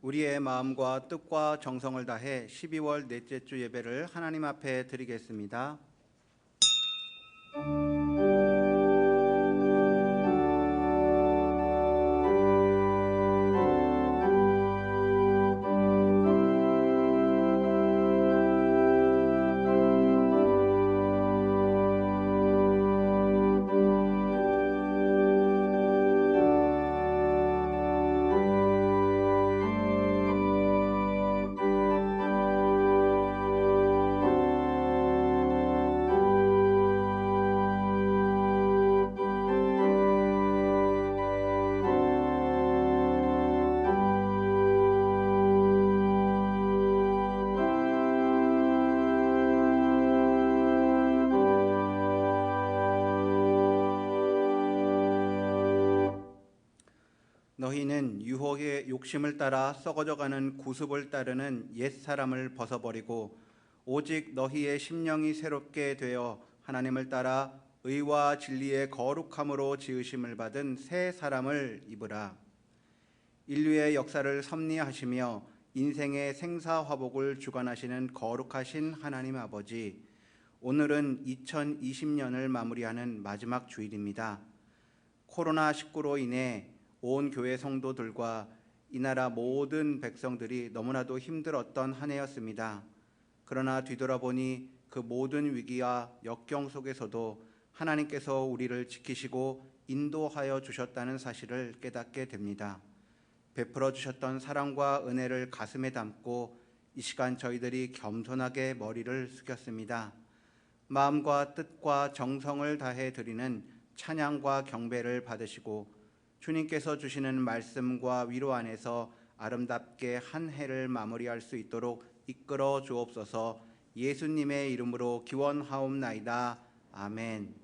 우리의 마음과 뜻과 정성을 다해 12월 넷째 주 예배를 하나님 앞에 드리겠습니다. 너희는 유혹의 욕심을 따라 썩어져가는 구습을 따르는 옛사람을 벗어버리고 오직 너희의 심령이 새롭게 되어 하나님을 따라 의와 진리의 거룩함으로 지으심을 받은 새 사람을 입으라. 인류의 역사를 섭리하시며 인생의 생사화복을 주관하시는 거룩하신 하나님 아버지, 오늘은 2020년을 마무리하는 마지막 주일입니다. 코로나19로 인해 온 교회 성도들과 이 나라 모든 백성들이 너무나도 힘들었던 한 해였습니다. 그러나 뒤돌아보니 그 모든 위기와 역경 속에서도 하나님께서 우리를 지키시고 인도하여 주셨다는 사실을 깨닫게 됩니다. 베풀어 주셨던 사랑과 은혜를 가슴에 담고 이 시간 저희들이 겸손하게 머리를 숙였습니다. 마음과 뜻과 정성을 다해 드리는 찬양과 경배를 받으시고 주님께서 주시는 말씀과 위로 안에서 아름답게 한 해를 마무리할 수 있도록 이끌어 주옵소서. 예수님의 이름으로 기원하옵나이다. 아멘.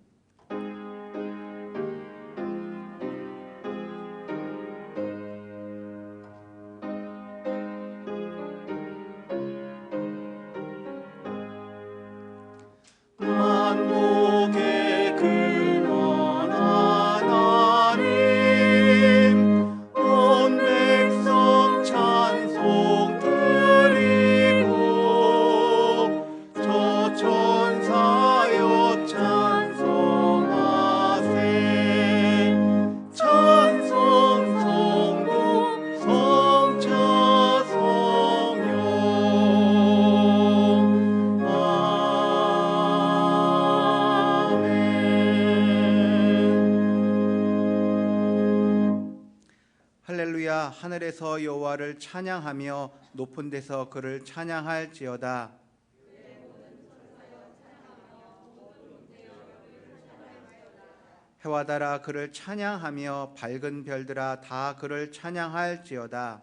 할렐루야. 하늘에서 여호와를 찬양하며 높은 데서 그를 찬양할지어다. 해와 달아 그를 찬양하며 밝은 별들아 다 그를 찬양할지어다.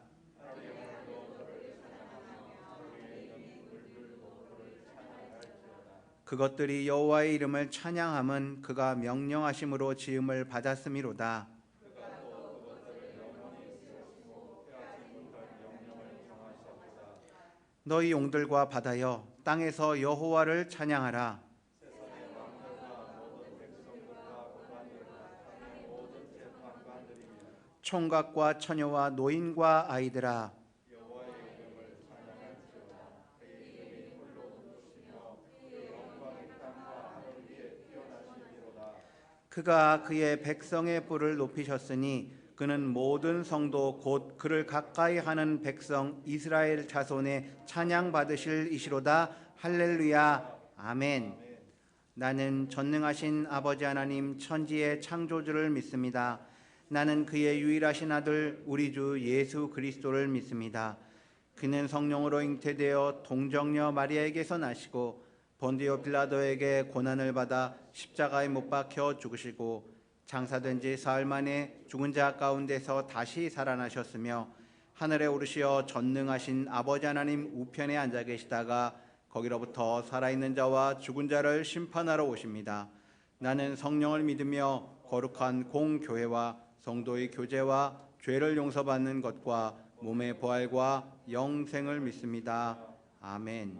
그것들이 여호와의 이름을 찬양함은 그가 명령하심으로 지음을 받았음이로다. 너희 용들과 바다여 땅에서 여호와를 찬양하라. 총각과 처녀와 노인과 아이들아 그가 그의 백성의 뿔을 높이셨으니 그는 모든 성도 곧 그를 가까이 하는 백성 이스라엘 자손의 찬양 받으실 이시로다. 할렐루야. 아멘. 나는 전능하신 아버지 하나님 천지의 창조주를 믿습니다. 나는 그의 유일하신 아들 우리 주 예수 그리스도를 믿습니다. 그는 성령으로 잉태되어 동정녀 마리아에게서 나시고 본디오 빌라도에게 고난을 받아 십자가에 못 박혀 죽으시고 장사된 지 사흘 만에 죽은 자 가운데서 다시 살아나셨으며 하늘에 오르시어 전능하신 아버지 하나님 우편에 앉아 계시다가 거기로부터 살아있는 자와 죽은 자를 심판하러 오십니다. 나는 성령을 믿으며 거룩한 공교회와 성도의 교제와 죄를 용서받는 것과 몸의 부활과 영생을 믿습니다. 아멘.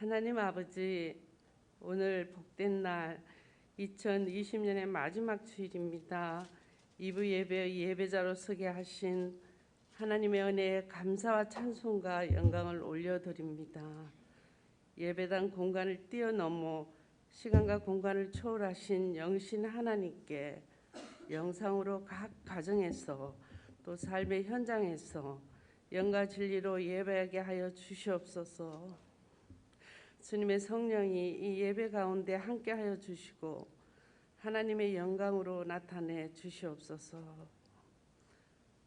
하나님 아버지, 오늘 복된 날 2020년의 마지막 주일입니다. 2부 예배 예배자로 서게 하신 하나님의 은혜에 감사와 찬송과 영광을 올려드립니다. 예배당 공간을 뛰어넘어 시간과 공간을 초월하신 영신 하나님께 영상으로 각 가정에서 또 삶의 현장에서 영과 진리로 예배하게 하여 주시옵소서. 주님의 성령이 이 예배 가운데 함께하여 주시고 하나님의 영광으로 나타내 주시옵소서.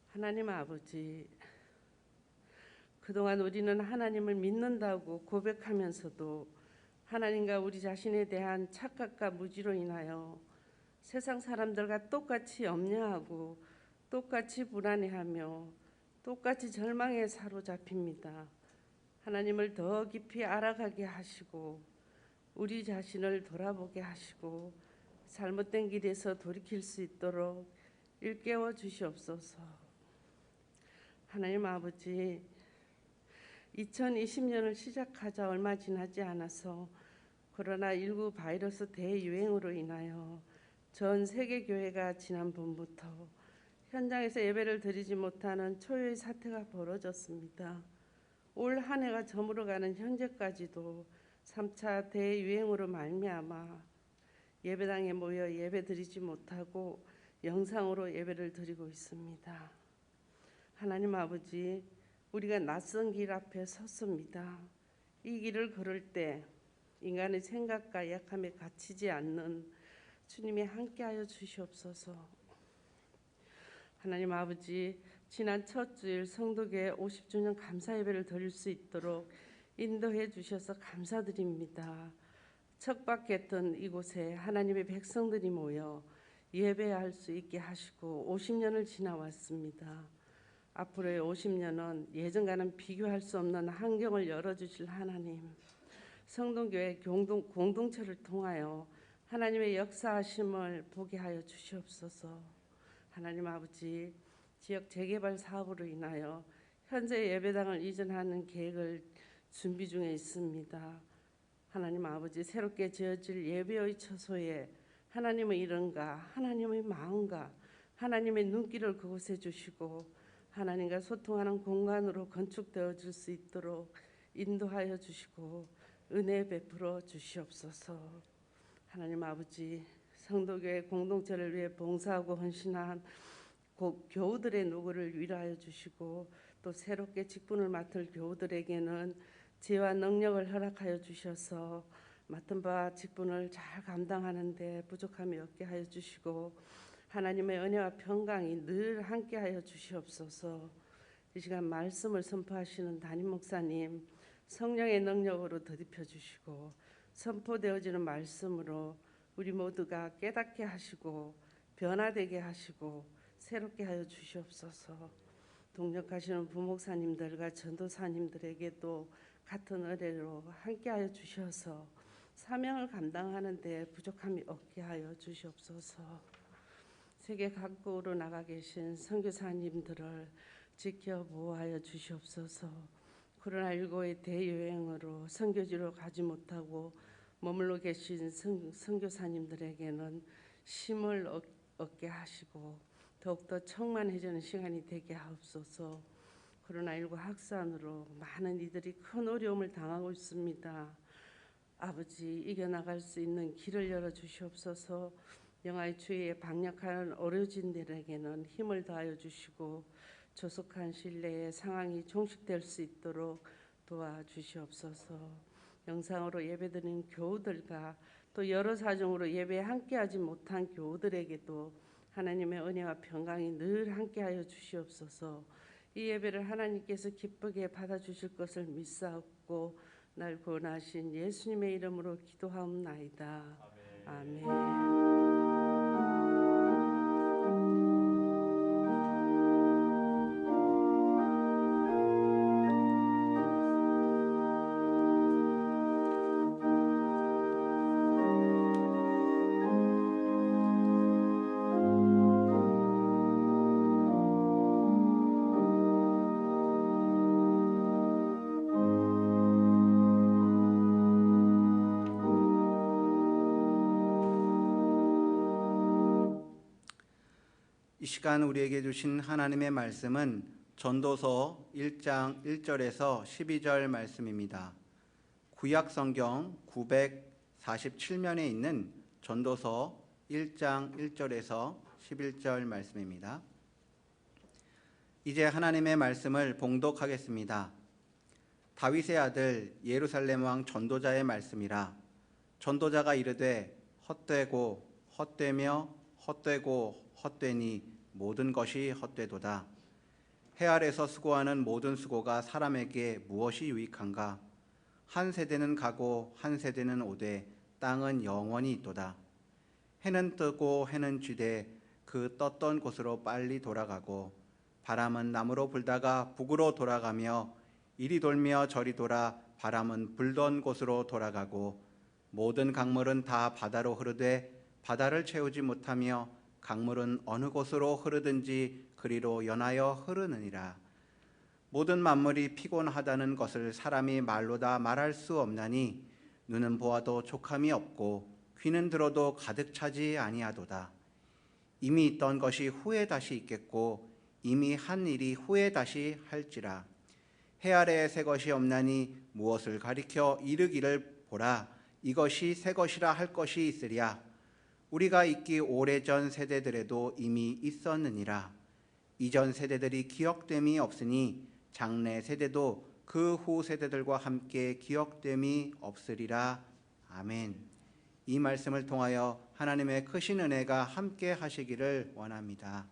하나님 아버지, 그동안 우리는 하나님을 믿는다고 고백하면서도 하나님과 우리 자신에 대한 착각과 무지로 인하여 세상 사람들과 똑같이 염려하고 똑같이 불안해하며 똑같이 절망에 사로잡힙니다. 하나님을 더 깊이 알아가게 하시고 우리 자신을 돌아보게 하시고 잘못된 길에서 돌이킬 수 있도록 일깨워 주시옵소서. 하나님 아버지, 2020년을 시작하자 얼마 지나지 않아서 코로나19 바이러스 대유행으로 인하여 전 세계 교회가 지난 봄부터 현장에서 예배를 드리지 못하는 초유의 사태가 벌어졌습니다. 올 한 해가 저물어가는 현재까지도 3차 대유행으로 말미암아 예배당에 모여 예배드리지 못하고 영상으로 예배를 드리고 있습니다. 하나님 아버지, 우리가 낯선 길 앞에 섰습니다. 이 길을 걸을 때 인간의 생각과 약함에 갇히지 않는 주님이 함께하여 주시옵소서. 하나님 아버지, 지난 첫 주일 성도교회 50주년 감사 예배를 드릴 수 있도록 인도해 주셔서 감사드립니다. 척박했던 이곳에 하나님의 백성들이 모여 예배할 수 있게 하시고 50년을 지나왔습니다. 앞으로의 50년은 예전과는 비교할 수 없는 환경을 열어주실 하나님, 성동교회 공동체를 통하여 하나님의 역사하심을 보게 하여 주시옵소서. 하나님 아버지, 지역 재개발 사업으로 인하여 현재 예배당을 이전하는 계획을 준비 중에 있습니다. 하나님 아버지, 새롭게 지어질 예배의 처소에 하나님의 이름과 하나님의 마음과 하나님의 눈길을 그곳에 주시고 하나님과 소통하는 공간으로 건축되어질 수 있도록 인도하여 주시고 은혜 베풀어 주시옵소서. 하나님 아버지, 성도교회 공동체를 위해 봉사하고 헌신한 교우들의 노고를 위로하여 주시고 또 새롭게 직분을 맡을 교우들에게는 지혜와 능력을 허락하여 주셔서 맡은 바 직분을 잘 감당하는 데 부족함이 없게 하여 주시고 하나님의 은혜와 평강이 늘 함께하여 주시옵소서. 이 시간 말씀을 선포하시는 담임 목사님, 성령의 능력으로 더딥혀 주시고 선포되어지는 말씀으로 우리 모두가 깨닫게 하시고 변화되게 하시고 새롭게 하여 주시옵소서. 동력하시는 부목사님들과 전도사님들에게도 같은 은혜로 함께하여 주셔서 사명을 감당하는 데 부족함이 없게 하여 주시옵소서. 세계 각국으로 나가 계신 선교사님들을 지켜 보호하여 주시옵소서. 코로나19의 대유행으로 선교지로 가지 못하고 머물러 계신 선교사님들에게는 힘을 얻게 하시고 더욱더 충만해지는 시간이 되게 하옵소서. 코로나19 확산으로 많은 이들이 큰 어려움을 당하고 있습니다. 아버지, 이겨나갈 수 있는 길을 열어주시옵소서. 영화의 주위에 방역하는 어려진들에게는 힘을 더하여 주시고 조속한 신뢰의 상황이 종식될 수 있도록 도와주시옵소서. 영상으로 예배드리는 교우들과 또 여러 사정으로 예배에 함께하지 못한 교우들에게도 하나님의 은혜와 평강이 늘 함께하여 주시옵소서. 이 예배를 하나님께서 기쁘게 받아주실 것을 믿사옵고 날 구원하신 예수님의 이름으로 기도하옵나이다. 아멘. 이 시간 우리에게 주신 하나님의 말씀은 전도서 1장 1절에서 12절 말씀입니다. 구약 성경 947면에 있는 전도서 1장 1절에서 11절 말씀입니다. 이제 하나님의 말씀을 봉독하겠습니다. 다윗의 아들 예루살렘 왕 전도자의 말씀이라. 전도자가 이르되 헛되고 헛되며 헛되고 헛되니 모든 것이 헛되도다. 해 아래서 수고하는 모든 수고가 사람에게 무엇이 유익한가? 한 세대는 가고 한 세대는 오되 땅은 영원히 있도다. 해는 뜨고 해는 쥐되 그 떴던 곳으로 빨리 돌아가고 바람은 남으로 불다가 북으로 돌아가며 이리 돌며 저리 돌아 바람은 불던 곳으로 돌아가고 모든 강물은 다 바다로 흐르되 바다를 채우지 못하며 강물은 어느 곳으로 흐르든지 그리로 연하여 흐르느니라. 모든 만물이 피곤하다는 것을 사람이 말로 다 말할 수 없나니 눈은 보아도 족함이 없고 귀는 들어도 가득 차지 아니하도다. 이미 있던 것이 후에 다시 있겠고 이미 한 일이 후에 다시 할지라. 해 아래에 새 것이 없나니 무엇을 가리켜 이르기를 보라 이것이 새 것이라 할 것이 있으랴. 우리가 있기 오래전 세대들에도 이미 있었느니라. 이전 세대들이 기억됨이 없으니 장래 세대도 그 후 세대들과 함께 기억됨이 없으리라. 아멘. 이 말씀을 통하여 하나님의 크신 은혜가 함께 하시기를 원합니다.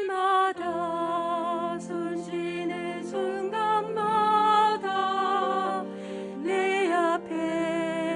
날마다 숨쉬는 순간마다 내 앞에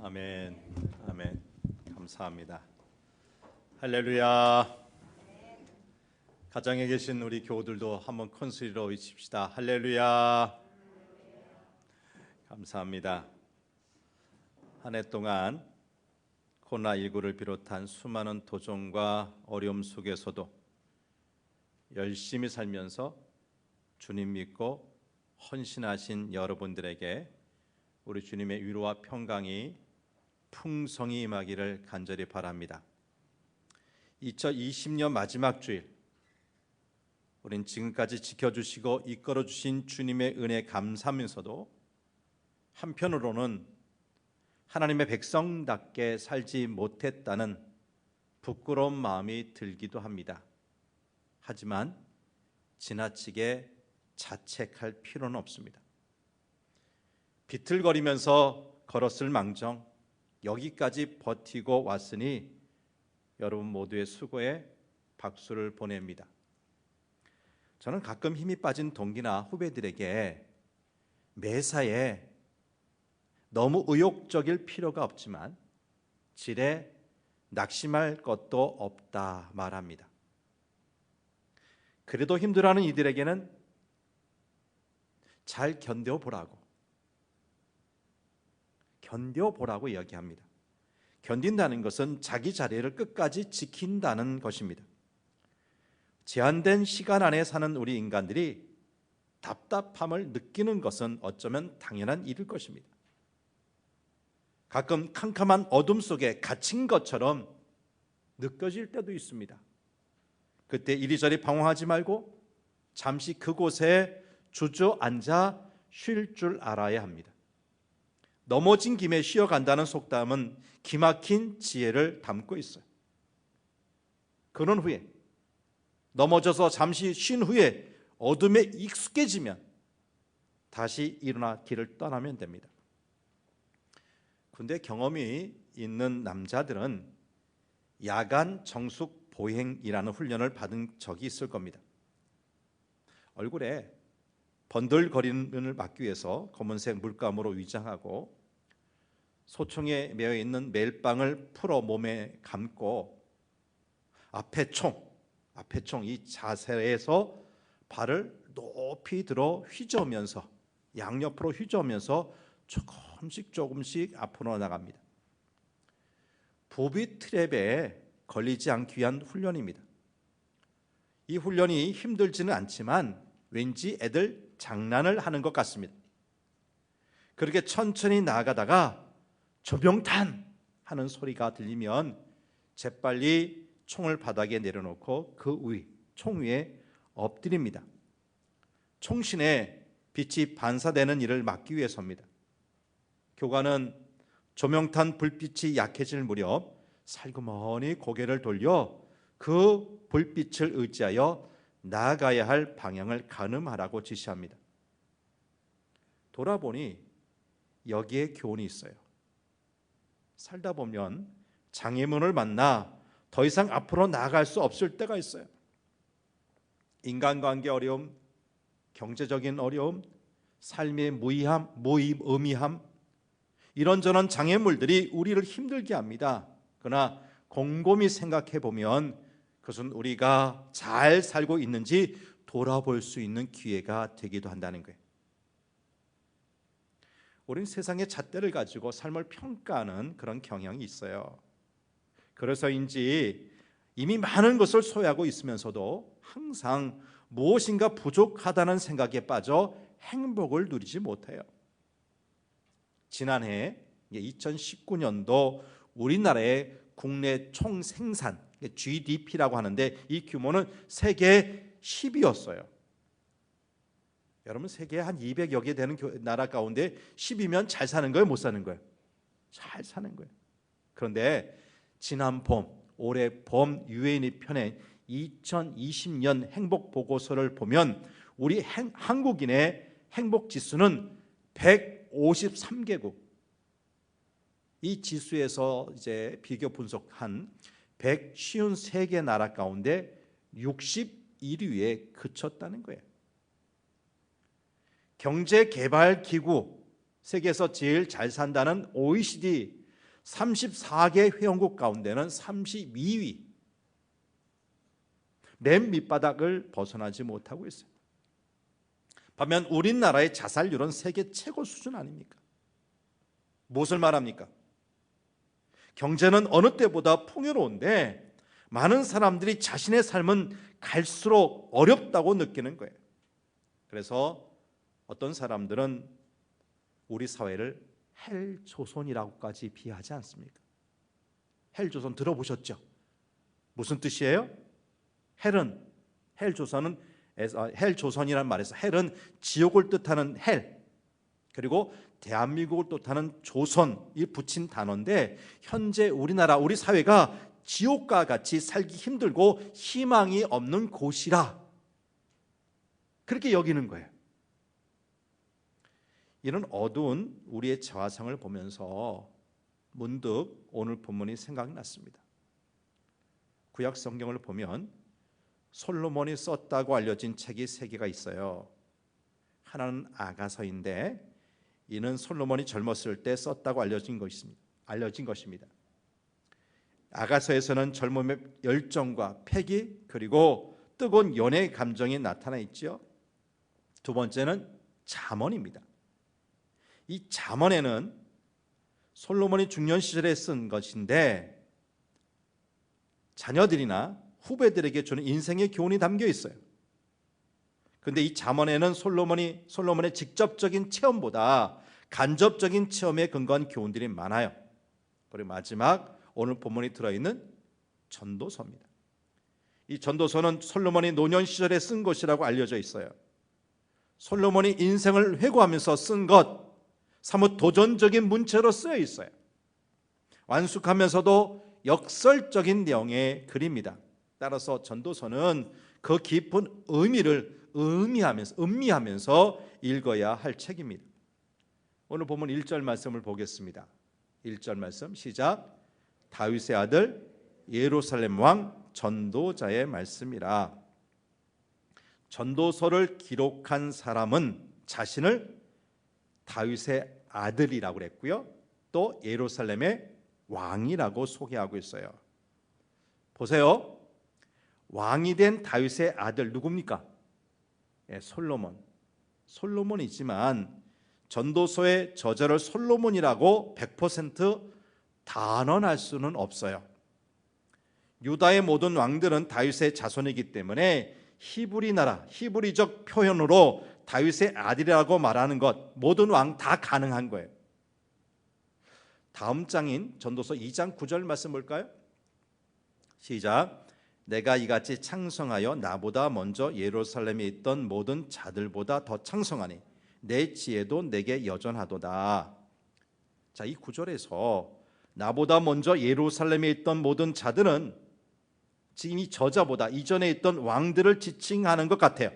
아멘. 아멘. 감사합니다. 할렐루야. 가정에 계신 우리 교우들도 한번 큰 소리로 외칩시다. 할렐루야. 감사합니다. 한 해 동안 코로나19를 비롯한 수많은 도전과 어려움 속에서도 열심히 살면서 주님 믿고 헌신하신 여러분들에게 우리 주님의 위로와 평강이 풍성히 임하기를 간절히 바랍니다. 2020년 마지막 주일, 우린 지금까지 지켜주시고 이끌어주신 주님의 은혜에 감사하면서도 한편으로는 하나님의 백성답게 살지 못했다는 부끄러운 마음이 들기도 합니다. 하지만 지나치게 자책할 필요는 없습니다. 비틀거리면서 걸었을 망정 여기까지 버티고 왔으니 여러분 모두의 수고에 박수를 보냅니다. 저는 가끔 힘이 빠진 동기나 후배들에게 매사에 너무 의욕적일 필요가 없지만 질에 낙심할 것도 없다 말합니다. 그래도 힘들어하는 이들에게는 잘 견뎌보라고 이야기합니다. 견딘다는 것은 자기 자리를 끝까지 지킨다는 것입니다. 제한된 시간 안에 사는 우리 인간들이 답답함을 느끼는 것은 어쩌면 당연한 일일 것입니다. 가끔 캄캄한 어둠 속에 갇힌 것처럼 느껴질 때도 있습니다. 그때 이리저리 방황하지 말고 잠시 그곳에 주저앉아 쉴 줄 알아야 합니다. 넘어진 김에 쉬어간다는 속담은 기막힌 지혜를 담고 있어요. 그런 후에 넘어져서 잠시 쉰 후에 어둠에 익숙해지면 다시 일어나 길을 떠나면 됩니다. 근데 경험이 있는 남자들은 야간 정숙 보행이라는 훈련을 받은 적이 있을 겁니다. 얼굴에 번들거림을 막기 위해서 검은색 물감으로 위장하고 소총에 매여 있는 멜빵을 풀어 몸에 감고 앞에 총 이 자세에서 발을 높이 들어 휘저으면서 양옆으로 휘저으면서 조금씩 앞으로 나갑니다. 부비 트랩에 걸리지 않기 위한 훈련입니다. 이 훈련이 힘들지는 않지만 왠지 애들 장난을 하는 것 같습니다. 그렇게 천천히 나아가다가 조명탄 하는 소리가 들리면 재빨리 총을 바닥에 내려놓고 총 위에 엎드립니다. 총신에 빛이 반사되는 일을 막기 위해서입니다. 교관은 조명탄 불빛이 약해질 무렵 살그머니 고개를 돌려 그 불빛을 의지하여 나아가야 할 방향을 가늠하라고 지시합니다. 돌아보니 여기에 교훈이 있어요. 살다 보면 장애물을 만나 더 이상 앞으로 나아갈 수 없을 때가 있어요. 인간관계 어려움, 경제적인 어려움, 삶의 무의미함, 이런저런 장애물들이 우리를 힘들게 합니다. 그러나 곰곰이 생각해 보면 그것은 우리가 잘 살고 있는지 돌아볼 수 있는 기회가 되기도 한다는 거예요. 우리는 세상의 잣대를 가지고 삶을 평가하는 그런 경향이 있어요. 그래서인지 이미 많은 것을 소유하고 있으면서도 항상 무엇인가 부족하다는 생각에 빠져 행복을 누리지 못해요. 지난해 2019년도 우리나라의 국내 총생산 GDP라고 하는데 이 규모는 세계 10위였어요. 여러분 세계에 한 200여 개 되는 나라 가운데 10위면 잘 사는 거예요? 못 사는 거예요? 잘 사는 거예요. 그런데 지난 올해 봄 유엔이 펴낸 2020년 행복 보고서를 보면 우리 한국인의 행복 지수는 153개국. 이 지수에서 이제 비교 분석한 153개 나라 가운데 61위에 그쳤다는 거예요. 경제개발기구 세계에서 제일 잘 산다는 OECD 34개 회원국 가운데는 32위, 맨 밑바닥을 벗어나지 못하고 있어요. 반면 우리나라의 자살률은 세계 최고 수준 아닙니까? 무엇을 말합니까? 경제는 어느 때보다 풍요로운데 많은 사람들이 자신의 삶은 갈수록 어렵다고 느끼는 거예요. 그래서 어떤 사람들은 우리 사회를 헬조선이라고까지 비하하지 않습니까? 헬조선 들어보셨죠? 무슨 뜻이에요? 헬조선이라는 말에서 헬은 지옥을 뜻하는 헬, 그리고 대한민국을 뜻하는 조선이 붙인 단어인데, 현재 우리나라, 우리 사회가 지옥과 같이 살기 힘들고 희망이 없는 곳이라 그렇게 여기는 거예요. 이런 어두운 우리의 자화상을 보면서 문득 오늘 본문이 생각났습니다. 구약 성경을 보면 솔로몬이 썼다고 알려진 책이 3개가 있어요. 하나는 아가서인데 이는 솔로몬이 젊었을 때 썼다고 알려진 것입니다. 아가서에서는 젊음의 열정과 패기, 그리고 뜨거운 연애의 감정이 나타나 있죠. 두 번째는 잠언입니다. 이 잠언에는 솔로몬이 중년 시절에 쓴 것인데 자녀들이나 후배들에게 주는 인생의 교훈이 담겨 있어요. 그런데 이 잠언에는 솔로몬의 직접적인 체험보다 간접적인 체험에 근거한 교훈들이 많아요. 그리고 마지막 오늘 본문이 들어있는 전도서입니다. 이 전도서는 솔로몬이 노년 시절에 쓴 것이라고 알려져 있어요. 솔로몬이 인생을 회고하면서 쓴 것, 사뭇 도전적인 문체로 쓰여 있어요. 완숙하면서도 역설적인 내용의 글입니다. 따라서 전도서는 그 깊은 의미를 음미하면서 읽어야 할 책입니다. 오늘 본문 1절 말씀을 보겠습니다. 1절 말씀 시작. 다윗의 아들 예루살렘 왕 전도자의 말씀이라. 전도서를 기록한 사람은 자신을 다윗의 아들이라고 그랬고요, 또 예루살렘의 왕이라고 소개하고 있어요. 보세요. 왕이 된 다윗의 아들 누굽니까? 솔로몬이지만 전도서의 저자를 솔로몬이라고 100% 단언할 수는 없어요. 유다의 모든 왕들은 다윗의 자손이기 때문에 히브리적 표현으로 다윗의 아들이라고 말하는 것, 모든 왕 다 가능한 거예요. 다음 장인 전도서 2장 9절 말씀 볼까요? 시작. 내가 이같이 창성하여 나보다 먼저 예루살렘에 있던 모든 자들보다 더 창성하니 내 지혜도 내게 여전하도다. 자, 이 구절에서 나보다 먼저 예루살렘에 있던 모든 자들은 지금 이 저자보다 이전에 있던 왕들을 지칭하는 것 같아요.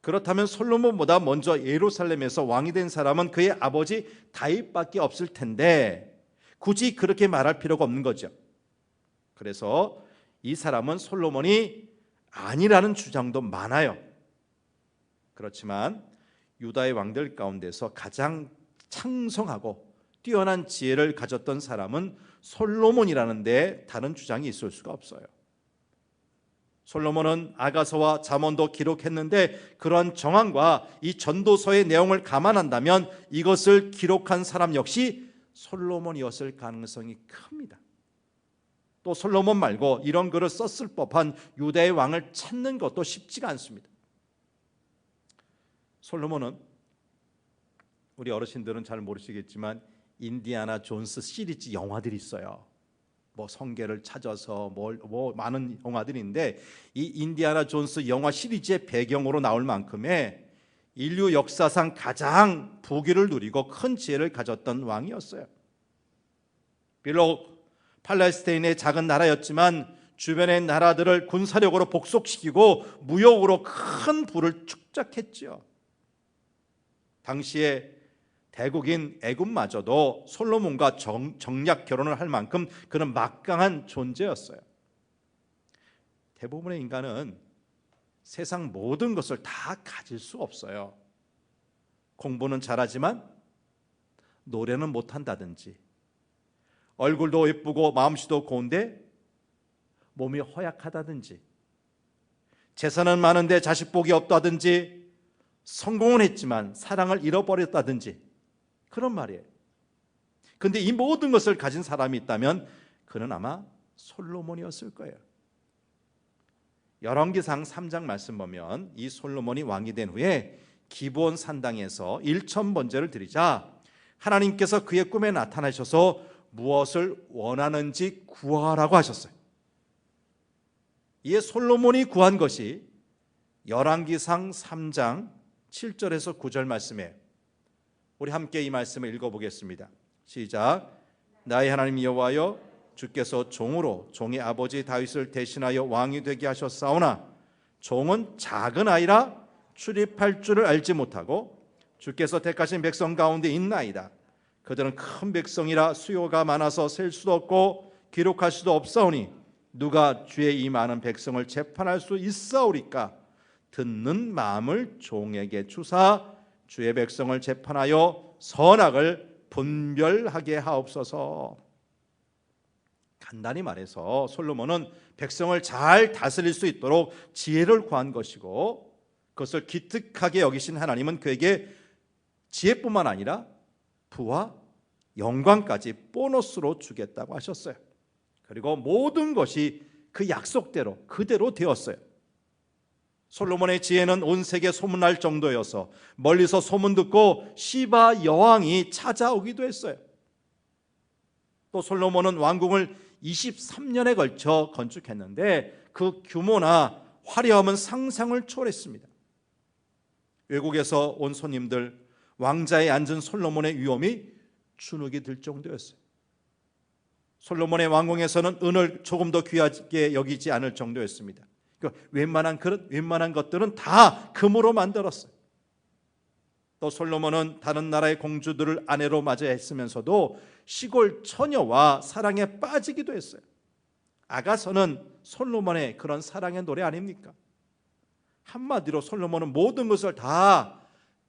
그렇다면 솔로몬보다 먼저 예루살렘에서 왕이 된 사람은 그의 아버지 다윗밖에 없을 텐데 굳이 그렇게 말할 필요가 없는 거죠. 그래서 이 사람은 솔로몬이 아니라는 주장도 많아요. 그렇지만 유다의 왕들 가운데서 가장 창성하고 뛰어난 지혜를 가졌던 사람은 솔로몬이라는데 다른 주장이 있을 수가 없어요. 솔로몬은 아가서와 잠언도 기록했는데 그러한 정황과 이 전도서의 내용을 감안한다면 이것을 기록한 사람 역시 솔로몬이었을 가능성이 큽니다. 또 솔로몬 말고 이런 글을 썼을 법한 유다의 왕을 찾는 것도 쉽지가 않습니다. 솔로몬은 우리 어르신들은 잘 모르시겠지만 인디아나 존스 시리즈 영화들이 있어요. 뭐 성계를 찾아서 뭐 많은 영화들인데 이 인디아나 존스 영화 시리즈의 배경으로 나올 만큼의 인류 역사상 가장 부귀를 누리고 큰 지혜를 가졌던 왕이었어요. 비록 팔레스타인의 작은 나라였지만 주변의 나라들을 군사력으로 복속시키고 무역으로 큰 부를 축적했죠. 당시에 대국인 애굽마저도 솔로몬과 정략 결혼을 할 만큼 그는 막강한 존재였어요. 대부분의 인간은 세상 모든 것을 다 가질 수 없어요. 공부는 잘하지만 노래는 못한다든지 얼굴도 예쁘고 마음씨도 고운데 몸이 허약하다든지, 재산은 많은데 자식 복이 없다든지, 성공은 했지만 사랑을 잃어버렸다든지, 그런 말이에요. 근데 이 모든 것을 가진 사람이 있다면 그는 아마 솔로몬이었을 거예요. 열왕기상 3장 말씀 보면 이 솔로몬이 왕이 된 후에 기브온 산당에서 1,000번제를 드리자 하나님께서 그의 꿈에 나타나셔서 무엇을 원하는지 구하라고 하셨어요. 이에 솔로몬이 구한 것이 열왕기상 3장 7절에서 9절 말씀이에요. 우리 함께 이 말씀을 읽어보겠습니다. 시작. 나의 하나님 여호와여, 주께서 종으로 종의 아버지 다윗을 대신하여 왕이 되게 하셨사오나 종은 작은 아이라 출입할 줄을 알지 못하고 주께서 택하신 백성 가운데 있나이다. 그들은 큰 백성이라 수요가 많아서 셀 수도 없고 기록할 수도 없사오니 누가 주의 이 많은 백성을 재판할 수 있사오리까? 듣는 마음을 종에게 주사 주의 백성을 재판하여 선악을 분별하게 하옵소서. 간단히 말해서 솔로몬은 백성을 잘 다스릴 수 있도록 지혜를 구한 것이고, 그것을 기특하게 여기신 하나님은 그에게 지혜뿐만 아니라 부와 영광까지 보너스로 주겠다고 하셨어요. 그리고 모든 것이 그 약속대로 그대로 되었어요. 솔로몬의 지혜는 온 세계에 소문날 정도여서 멀리서 소문 듣고 시바 여왕이 찾아오기도 했어요. 또 솔로몬은 왕궁을 23년에 걸쳐 건축했는데 그 규모나 화려함은 상상을 초월했습니다. 외국에서 온 손님들, 왕자에 앉은 솔로몬의 위엄이 주눅이 들 정도였어요. 솔로몬의 왕궁에서는 은을 조금 더 귀하게 여기지 않을 정도였습니다. 그러니까 웬만한 그릇, 웬만한 것들은 다 금으로 만들었어요. 또 솔로몬은 다른 나라의 공주들을 아내로 맞이했으면서도 시골 처녀와 사랑에 빠지기도 했어요. 아가서는 솔로몬의 그런 사랑의 노래 아닙니까? 한마디로 솔로몬은 모든 것을 다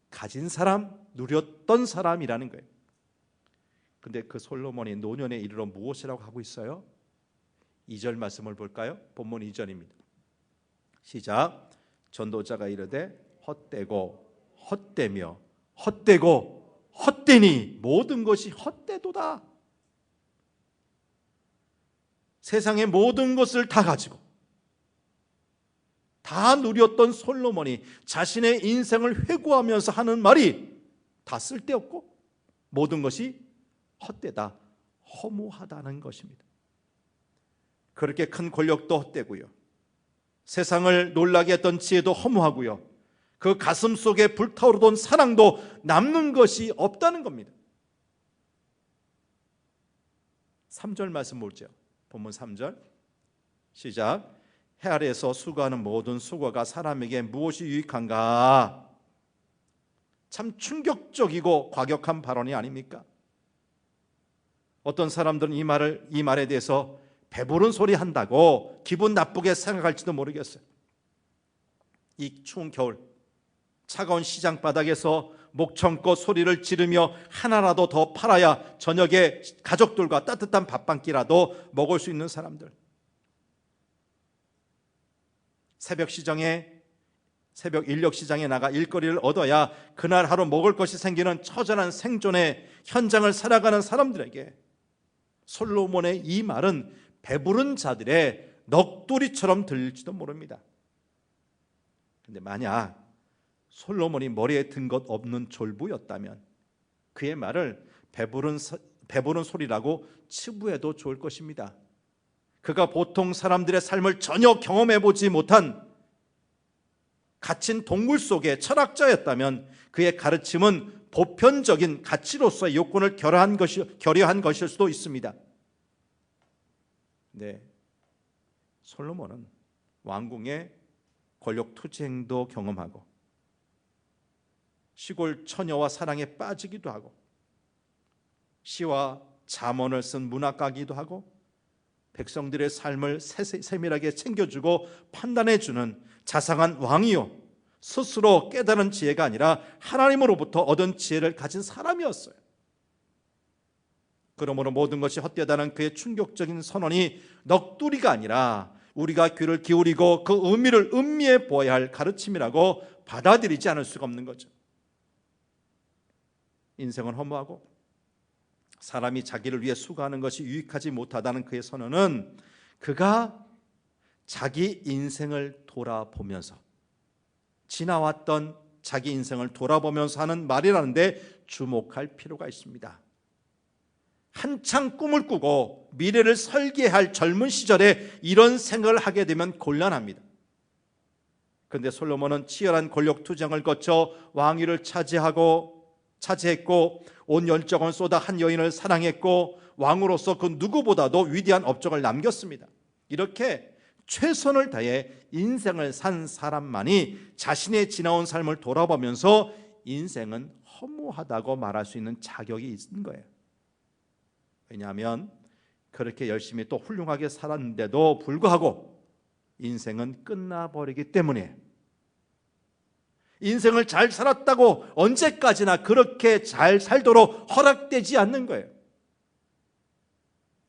가진 사람, 누렸던 사람이라는 거예요. 근데 그 솔로몬이 노년에 이르러 무엇이라고 하고 있어요? 2절 말씀을 볼까요? 본문 2절입니다. 시작. 전도자가 이르되 헛되고 헛되며 헛되고 헛되니 모든 것이 헛되도다. 세상의 모든 것을 다 가지고 다 누렸던 솔로몬이 자신의 인생을 회고하면서 하는 말이 다 쓸데없고 모든 것이 헛되다, 허무하다는 것입니다. 그렇게 큰 권력도 헛되고요, 세상을 놀라게 했던 지혜도 허무하고요, 그 가슴 속에 불타오르던 사랑도 남는 것이 없다는 겁니다. 3절 말씀 보죠. 본문 3절 시작. 해 아래에서 수고하는 모든 수고가 사람에게 무엇이 유익한가? 참 충격적이고 과격한 발언이 아닙니까? 어떤 사람들은 이 말에 대해서 배부른 소리 한다고 기분 나쁘게 생각할지도 모르겠어요. 이 추운 겨울 차가운 시장 바닥에서 목청껏 소리를 지르며 하나라도 더 팔아야 저녁에 가족들과 따뜻한 밥 한 끼라도 먹을 수 있는 사람들, 새벽 인력 시장에 나가 일거리를 얻어야 그날 하루 먹을 것이 생기는 처절한 생존의 현장을 살아가는 사람들에게 솔로몬의 이 말은 배부른 자들의 넋두리처럼 들릴지도 모릅니다. 그런데 만약 솔로몬이 머리에 든 것 없는 졸부였다면 그의 말을 배부른 소리라고 치부해도 좋을 것입니다. 그가 보통 사람들의 삶을 전혀 경험해보지 못한 갇힌 동굴 속의 철학자였다면 그의 가르침은 보편적인 가치로서의 요건을 결여한 것일 수도 있습니다. 네, 솔로몬은 왕궁의 권력 투쟁도 경험하고 시골 처녀와 사랑에 빠지기도 하고 시와 잠언을 쓴 문학가기도 하고 백성들의 삶을 세밀하게 챙겨주고 판단해주는 자상한 왕이요, 스스로 깨달은 지혜가 아니라 하나님으로부터 얻은 지혜를 가진 사람이었어요. 그러므로 모든 것이 헛되다는 그의 충격적인 선언이 넋두리가 아니라 우리가 귀를 기울이고 그 의미를 음미해 보아야 할 가르침이라고 받아들이지 않을 수가 없는 거죠. 인생은 허무하고 사람이 자기를 위해 수고하는 것이 유익하지 못하다는 그의 선언은 그가 자기 인생을 돌아보면서 지나왔던 자기 인생을 돌아보면서 하는 말이라는데 주목할 필요가 있습니다. 한창 꿈을 꾸고 미래를 설계할 젊은 시절에 이런 생각을 하게 되면 곤란합니다. 그런데 솔로몬은 치열한 권력 투쟁을 거쳐 왕위를 차지했고 온 열정을 쏟아 한 여인을 사랑했고 왕으로서 그 누구보다도 위대한 업적을 남겼습니다. 이렇게 최선을 다해 인생을 산 사람만이 자신의 지나온 삶을 돌아보면서 인생은 허무하다고 말할 수 있는 자격이 있는 거예요. 왜냐하면 그렇게 열심히 또 훌륭하게 살았는데도 불구하고 인생은 끝나버리기 때문에, 인생을 잘 살았다고 언제까지나 그렇게 잘 살도록 허락되지 않는 거예요.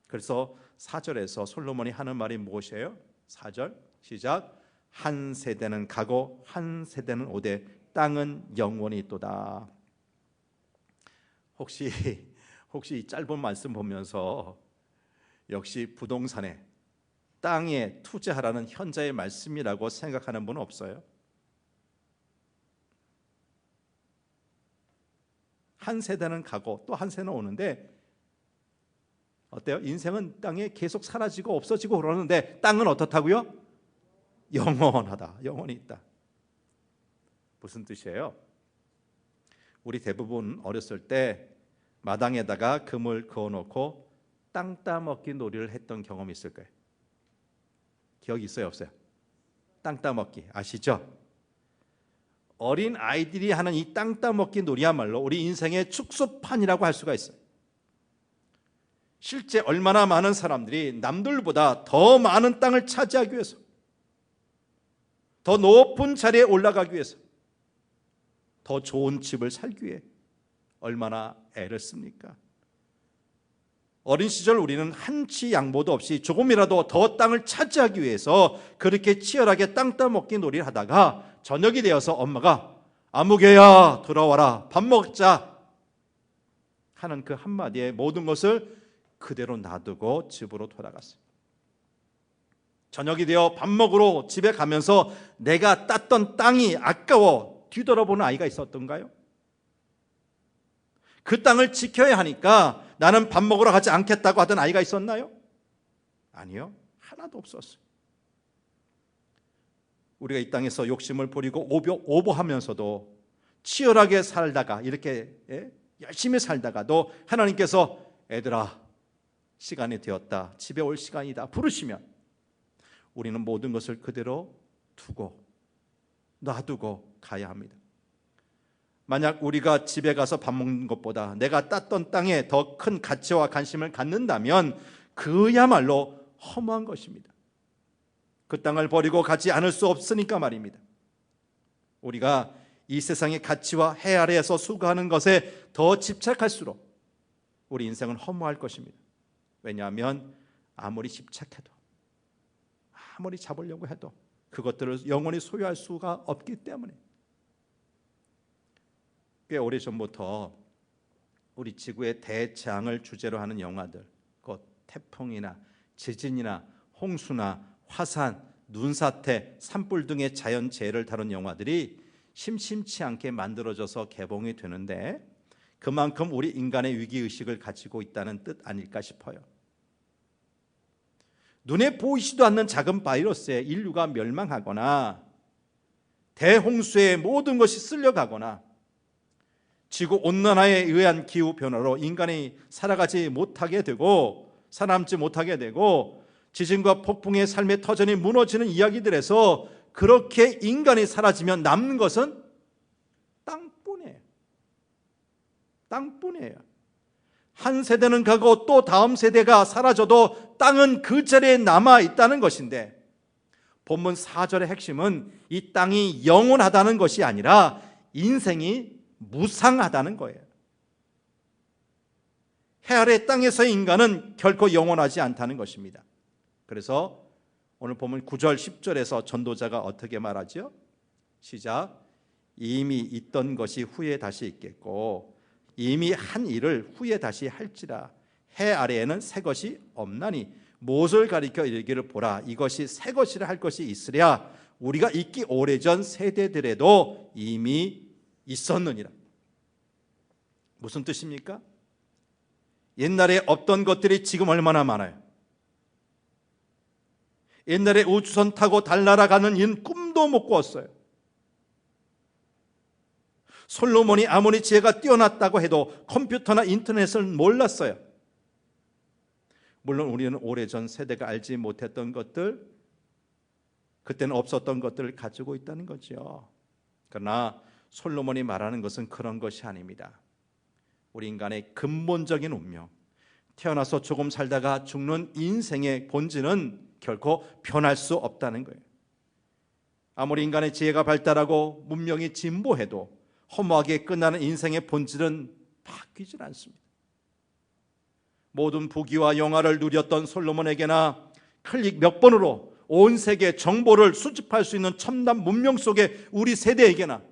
그래서 4절에서 솔로몬이 하는 말이 무엇이에요? 4절 시작. 한 세대는 가고 한 세대는 오되 땅은 영원히 있도다. 혹시 이 짧은 말씀 보면서 역시 부동산에 땅에 투자하라는 현자의 말씀이라고 생각하는 분은 없어요? 한 세대는 가고 또 한 세대는 오는데 어때요? 인생은 땅에 계속 사라지고 없어지고 그러는데 땅은 어떻다고요? 영원하다. 영원히 있다. 무슨 뜻이에요? 우리 대부분 어렸을 때 마당에다가 금을 그어놓고 땅 따먹기 놀이를 했던 경험이 있을 거예요. 기억이 있어요? 없어요? 땅 따먹기 아시죠? 어린 아이들이 하는 이 땅 따먹기 놀이야말로 우리 인생의 축소판이라고 할 수가 있어요. 실제 얼마나 많은 사람들이 남들보다 더 많은 땅을 차지하기 위해서, 더 높은 자리에 올라가기 위해서, 더 좋은 집을 살기 위해 얼마나 애를 씁니까? 어린 시절 우리는 한치 양보도 없이 조금이라도 더 땅을 차지하기 위해서 그렇게 치열하게 땅 따먹기 놀이를 하다가 저녁이 되어서 엄마가 아무개야 돌아와라 밥 먹자 하는 그 한마디에 모든 것을 그대로 놔두고 집으로 돌아갔어요. 저녁이 되어 밥 먹으러 집에 가면서 내가 땄던 땅이 아까워 뒤돌아보는 아이가 있었던가요? 그 땅을 지켜야 하니까 나는 밥 먹으러 가지 않겠다고 하던 아이가 있었나요? 아니요, 하나도 없었어요. 우리가 이 땅에서 욕심을 부리고 오버하면서도 치열하게 살다가 이렇게 열심히 살다가도 하나님께서 애들아 시간이 되었다, 집에 올 시간이다 부르시면 우리는 모든 것을 그대로 두고 놔두고 가야 합니다. 만약 우리가 집에 가서 밥 먹는 것보다 내가 땄던 땅에 더 큰 가치와 관심을 갖는다면 그야말로 허무한 것입니다. 그 땅을 버리고 가지 않을 수 없으니까 말입니다. 우리가 이 세상의 가치와 해 아래에서 수고하는 것에 더 집착할수록 우리 인생은 허무할 것입니다. 왜냐하면 아무리 집착해도 아무리 잡으려고 해도 그것들을 영원히 소유할 수가 없기 때문에. 꽤 오래전부터 우리 지구의 대재앙을 주제로 하는 영화들, 곧 태풍이나 지진이나 홍수나 화산, 눈사태, 산불 등의 자연재해를 다룬 영화들이 심심치 않게 만들어져서 개봉이 되는데 그만큼 우리 인간의 위기의식을 가지고 있다는 뜻 아닐까 싶어요. 눈에 보이지도 않는 작은 바이러스에 인류가 멸망하거나 대홍수에 모든 것이 쓸려가거나 지구온난화에 의한 기후변화로 인간이 살아가지 못하게 되고 살아남지 못하게 되고 지진과 폭풍의 삶의 터전이 무너지는 이야기들에서 그렇게 인간이 사라지면 남는 것은 땅뿐이에요. 땅뿐이에요. 한 세대는 가고 또 다음 세대가 사라져도 땅은 그 자리에 남아있다는 것인데 본문 4절의 핵심은 이 땅이 영원하다는 것이 아니라 인생이 무상하다는 거예요. 해 아래 땅에서의 인간은 결코 영원하지 않다는 것입니다. 그래서 오늘 보면 9절 10절에서 전도자가 어떻게 말하죠? 시작. 이미 있던 것이 후에 다시 있겠고 이미 한 일을 후에 다시 할지라. 해 아래에는 새 것이 없나니 무엇을 가리켜 이르기를 보라 이것이 새 것이라 할 것이 있으랴. 우리가 있기 오래전 세대들에도 이미 있었느니라. 무슨 뜻입니까? 옛날에 없던 것들이 지금 얼마나 많아요. 옛날에 우주선 타고 달나라 가는 인 꿈도 못 꾸었어요. 솔로몬이 아무리 지혜가 뛰어났다고 해도 컴퓨터나 인터넷을 몰랐어요. 물론 우리는 오래전 세대가 알지 못했던 것들, 그때는 없었던 것들을 가지고 있다는 거죠. 그러나 솔로몬이 말하는 것은 그런 것이 아닙니다. 우리 인간의 근본적인 운명, 태어나서 조금 살다가 죽는 인생의 본질은 결코 변할 수 없다는 거예요. 아무리 인간의 지혜가 발달하고 문명이 진보해도 허무하게 끝나는 인생의 본질은 바뀌질 않습니다. 모든 부귀와 영화를 누렸던 솔로몬에게나 클릭 몇 번으로 온 세계 정보를 수집할 수 있는 첨단 문명 속에 우리 세대에게나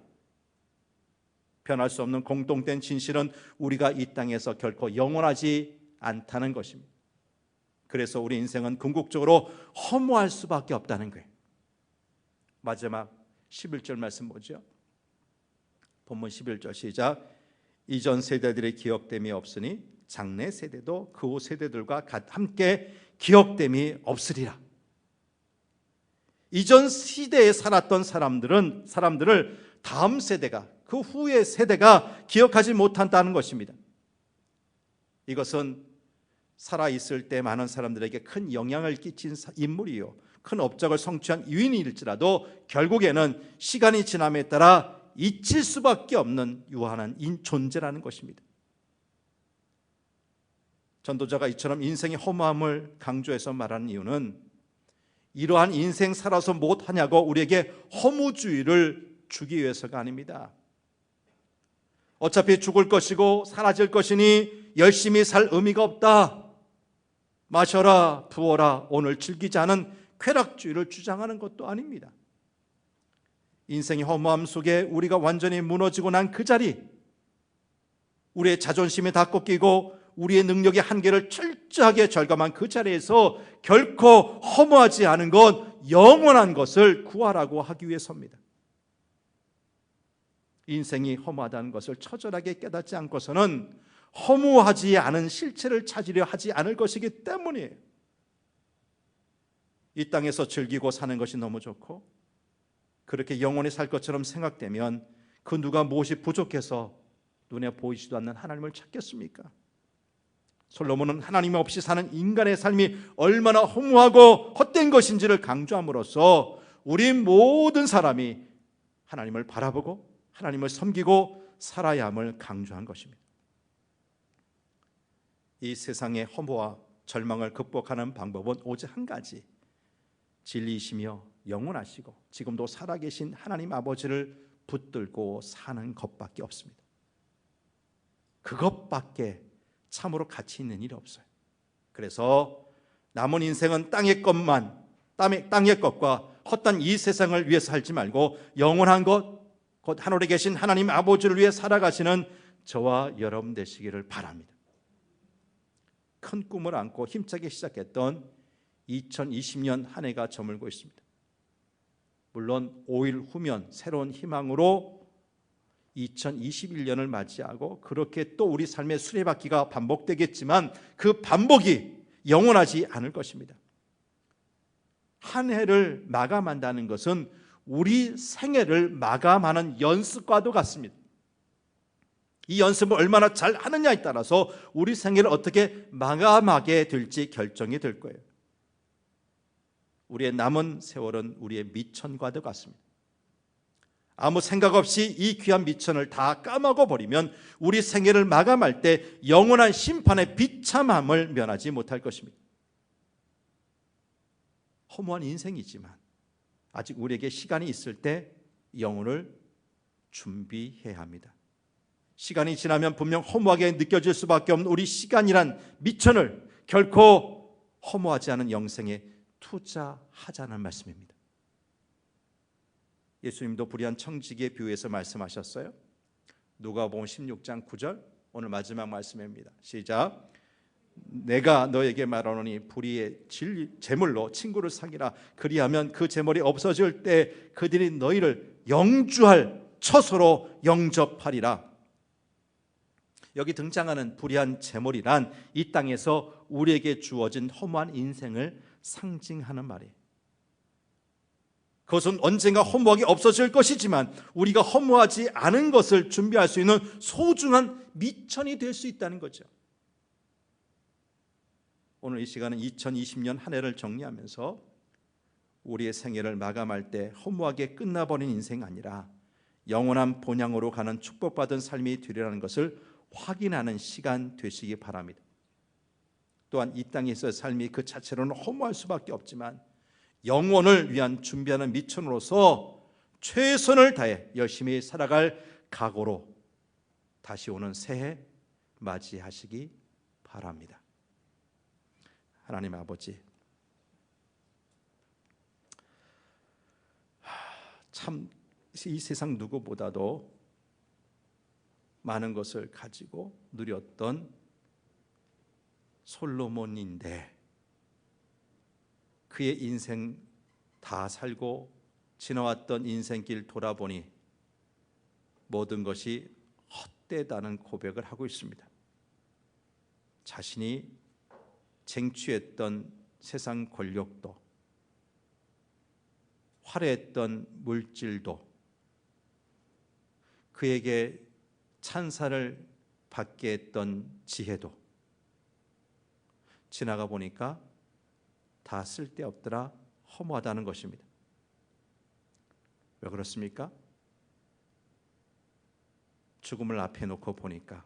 변할 수 없는 공통된 진실은 우리가 이 땅에서 결코 영원하지 않다는 것입니다. 그래서 우리 인생은 궁극적으로 허무할 수밖에 없다는 거예요. 마지막 11절 말씀 보죠. 본문 11절 시작. 이전 세대들의 기억됨이 없으니 장래 세대도 그 후 세대들과 함께 기억됨이 없으리라. 이전 시대에 살았던 사람들을 다음 세대가, 그 후의 세대가 기억하지 못한다는 것입니다. 이것은 살아있을 때 많은 사람들에게 큰 영향을 끼친 인물이요, 큰 업적을 성취한 유인일지라도 결국에는 시간이 지남에 따라 잊힐 수밖에 없는 유한한 존재라는 것입니다. 전도자가 이처럼 인생의 허무함을 강조해서 말하는 이유는 이러한 인생 살아서 못하냐고 우리에게 허무주의를 주기 위해서가 아닙니다. 어차피 죽을 것이고 사라질 것이니 열심히 살 의미가 없다. 마셔라, 부어라, 오늘 즐기지 않은 쾌락주의를 주장하는 것도 아닙니다. 인생의 허무함 속에 우리가 완전히 무너지고 난 그 자리, 우리의 자존심이 다 꺾이고 우리의 능력의 한계를 철저하게 절감한 그 자리에서 결코 허무하지 않은 것, 영원한 것을 구하라고 하기 위해서입니다. 인생이 허무하다는 것을 처절하게 깨닫지 않고서는 허무하지 않은 실체를 찾으려 하지 않을 것이기 때문이에요. 이 땅에서 즐기고 사는 것이 너무 좋고 그렇게 영원히 살 것처럼 생각되면 그 누가 무엇이 부족해서 눈에 보이지도 않는 하나님을 찾겠습니까? 솔로몬은 하나님 없이 사는 인간의 삶이 얼마나 허무하고 헛된 것인지를 강조함으로써 우리 모든 사람이 하나님을 바라보고 하나님을 섬기고 살아야 함을 강조한 것입니다. 이 세상의 허무와 절망을 극복하는 방법은 오직 한 가지, 진리이시며 영원하시고 지금도 살아계신 하나님 아버지를 붙들고 사는 것밖에 없습니다. 그것밖에 참으로 가치 있는 일이 없어요. 그래서 남은 인생은 땅의 것과 헛된 이 세상을 위해서 살지 말고 영원한 것, 곧 하늘에 계신 하나님 아버지를 위해 살아가시는 저와 여러분 되시기를 바랍니다. 큰 꿈을 안고 힘차게 시작했던 2020년 한 해가 저물고 있습니다. 물론 5일 후면 새로운 희망으로 2021년을 맞이하고 그렇게 또 우리 삶의 수레바퀴가 반복되겠지만 그 반복이 영원하지 않을 것입니다. 한 해를 마감한다는 것은 우리 생애를 마감하는 연습과도 같습니다. 이 연습을 얼마나 잘 하느냐에 따라서 우리 생애를 어떻게 마감하게 될지 결정이 될 거예요. 우리의 남은 세월은 우리의 미천과도 같습니다. 아무 생각 없이 이 귀한 미천을 다 까먹어 버리면 우리 생애를 마감할 때 영원한 심판의 비참함을 면하지 못할 것입니다. 허무한 인생이지만 아직 우리에게 시간이 있을 때 영혼을 준비해야 합니다. 시간이 지나면 분명 허무하게 느껴질 수밖에 없는 우리 시간이란 미천을 결코 허무하지 않은 영생에 투자하자는 말씀입니다. 예수님도 불의한 청지기에 비유해서 말씀하셨어요. 누가복음 16장 9절, 오늘 마지막 말씀입니다. 시작. 내가 너에게 말하노니 불의의 재물로 친구를 사귀라. 그리하면 그 재물이 없어질 때 그들이 너희를 영주할 처소로 영접하리라. 여기 등장하는 불의한 재물이란 이 땅에서 우리에게 주어진 허무한 인생을 상징하는 말이에요. 그것은 언젠가 허무하게 없어질 것이지만 우리가 허무하지 않은 것을 준비할 수 있는 소중한 미천이 될 수 있다는 거죠. 오늘 이 시간은 2020년 한 해를 정리하면서 우리의 생애를 마감할 때 허무하게 끝나버린 인생이 아니라 영원한 본향으로 가는 축복받은 삶이 되리라는 것을 확인하는 시간 되시기 바랍니다. 또한 이 땅에서의 삶이 그 자체로는 허무할 수밖에 없지만 영원을 위한 준비하는 미천으로서 최선을 다해 열심히 살아갈 각오로 다시 오는 새해 맞이하시기 바랍니다. 하나님 아버지, 참 이 세상 누구보다도 많은 것을 가지고 누렸던 솔로몬인데 그의 인생 다 살고 지나왔던 인생길 돌아보니 모든 것이 헛되다는 고백을 하고 있습니다. 자신이 쟁취했던 세상 권력도, 화려했던 물질도, 그에게 찬사를 받게 했던 지혜도 지나가 보니까 다 쓸데없더라, 허무하다는 것입니다. 왜 그렇습니까? 죽음을 앞에 놓고 보니까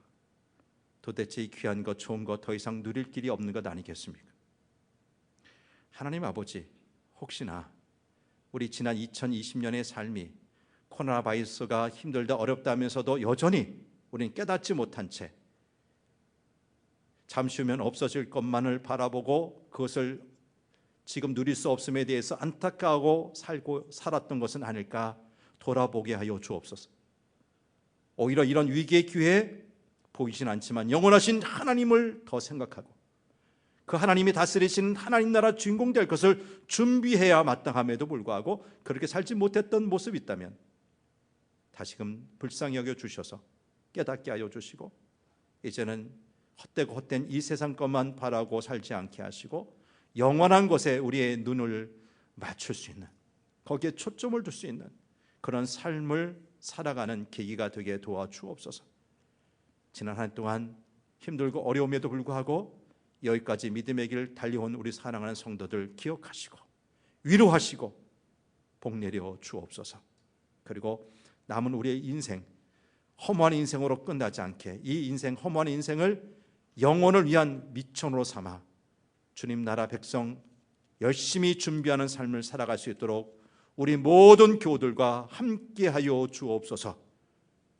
도대체 이 귀한 것, 좋은 것 더 이상 누릴 길이 없는 것 아니겠습니까? 하나님 아버지, 혹시나 우리 지난 2020년의 삶이 코로나 바이러스가 힘들다 어렵다 하면서도 여전히 우리는 깨닫지 못한 채 잠시 후면 없어질 것만을 바라보고 그것을 지금 누릴 수 없음에 대해서 안타까워하고 살았던 것은 아닐까 돌아보게 하여 주옵소서. 오히려 이런 위기의 기회에 보이진 않지만 영원하신 하나님을 더 생각하고 그 하나님이 다스리시는 하나님 나라 주인공 될 것을 준비해야 마땅함에도 불구하고 그렇게 살지 못했던 모습이 있다면 다시금 불쌍히 여겨 주셔서 깨닫게 하여 주시고 이제는 헛되고 헛된 이 세상 것만 바라고 살지 않게 하시고 영원한 것에 우리의 눈을 맞출 수 있는, 거기에 초점을 둘 수 있는 그런 삶을 살아가는 계기가 되게 도와주옵소서. 지난 한 해 동안 힘들고 어려움에도 불구하고 여기까지 믿음의 길 달려온 우리 사랑하는 성도들 기억하시고 위로하시고 복 내려 주옵소서. 그리고 남은 우리의 인생, 허무한 인생으로 끝나지 않게 이 인생, 허무한 인생을 영혼을 위한 미천으로 삼아 주님 나라 백성 열심히 준비하는 삶을 살아갈 수 있도록 우리 모든 교우들과 함께하여 주옵소서.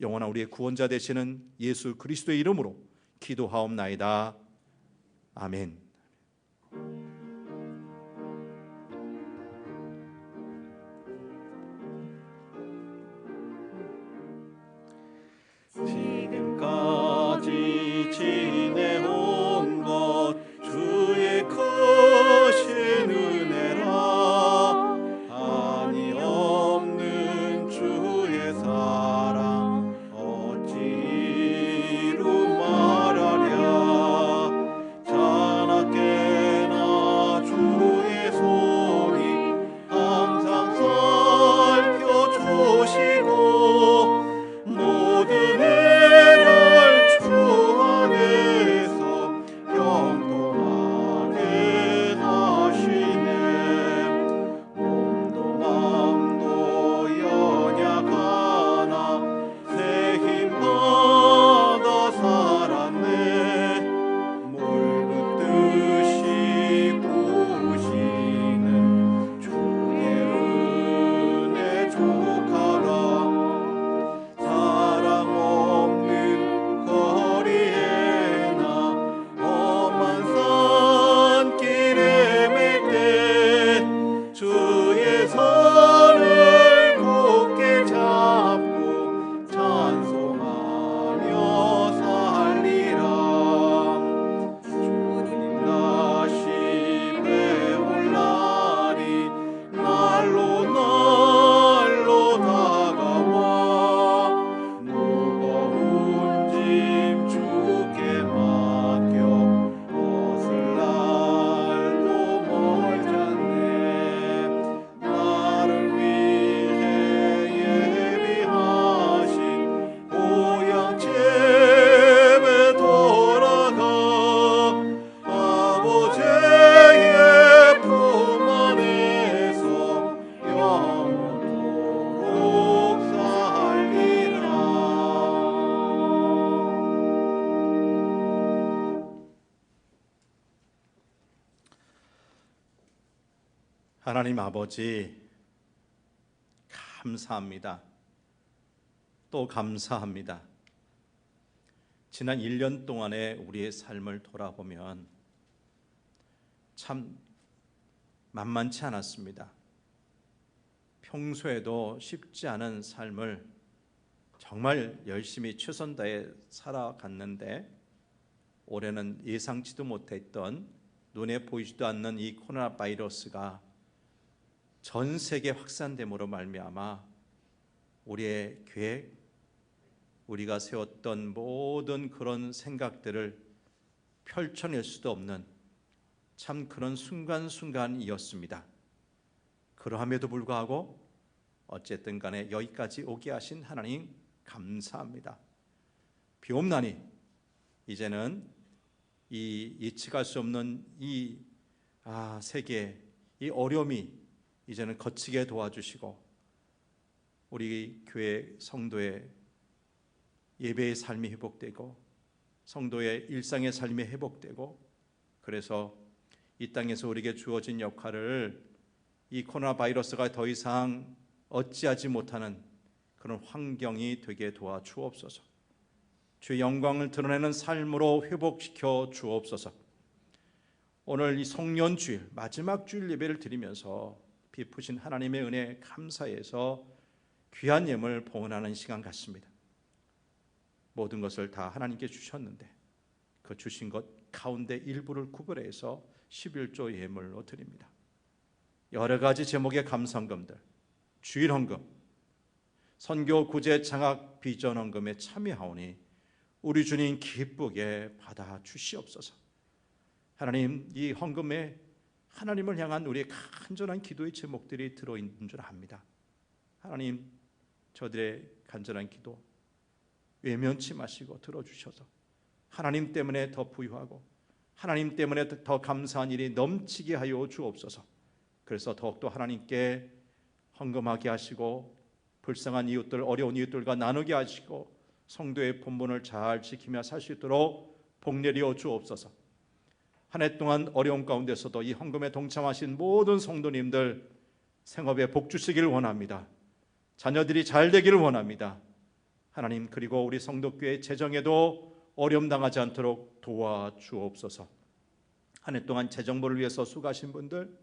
영원한 우리의 구원자 되시는 예수 그리스도의 이름으로 기도하옵나이다. 아멘. 지금까지 지내온 것 주의 크신 은혜라. 한이 없는 주의 사랑 어찌로 말하랴. 자나 하나님 아버지, 감사합니다. 또 감사합니다. 지난 1년 동안의 우리의 삶을 돌아보면 참 만만치 않았습니다. 평소에도 쉽지 않은 삶을 정말 열심히 최선 다해 살아갔는데 올해는 예상치도 못했던 눈에 보이지도 않는 이 코로나 바이러스가 전 세계 확산됨으로 말미암아 우리의 계획, 우리가 세웠던 모든 그런 생각들을 펼쳐낼 수도 없는 참 그런 순간순간이었습니다. 그러함에도 불구하고 어쨌든 간에 여기까지 오게 하신 하나님 감사합니다. 비옵나니 이제는 이 예측할 수 없는 이 세계, 이 어려움이 이제는 거치게 도와주시고 우리 교회 성도의 예배의 삶이 회복되고 성도의 일상의 삶이 회복되고 그래서 이 땅에서 우리에게 주어진 역할을 이 코로나 바이러스가 더 이상 어찌하지 못하는 그런 환경이 되게 도와주옵소서. 주의 영광을 드러내는 삶으로 회복시켜 주옵소서. 오늘 이 성년주일 마지막 주일 예배를 드리면서 베푸신 하나님의 은혜에 감사해서 귀한 예물 봉헌하는 시간 같습니다. 모든 것을 다 하나님께 주셨는데 그 주신 것 가운데 일부를 구별해서 11조 예물로 드립니다. 여러 가지 제목의 감사헌금들, 주일헌금, 선교 구제 장학 비전 헌금에 참여하오니 우리 주님 기쁘게 받아 주시옵소서. 하나님, 이 헌금에 하나님을 향한 우리의 간절한 기도의 제목들이 들어있는 줄 압니다. 하나님, 저들의 간절한 기도 외면치 마시고 들어주셔서 하나님 때문에 더 부유하고 하나님 때문에 더 감사한 일이 넘치게 하여 주옵소서. 그래서 더욱더 하나님께 헌금하게 하시고 불쌍한 이웃들, 어려운 이웃들과 나누게 하시고 성도의 본분을 잘 지키며 살 수 있도록 복내려 주옵소서. 한 해 동안 어려운 가운데서도 이 헌금에 동참하신 모든 성도님들 생업에 복 주시기를 원합니다. 자녀들이 잘 되기를 원합니다. 하나님, 그리고 우리 성도교회 재정에도 어려움 당하지 않도록 도와주옵소서. 한 해 동안 재정부를 위해서 수고하신 분들,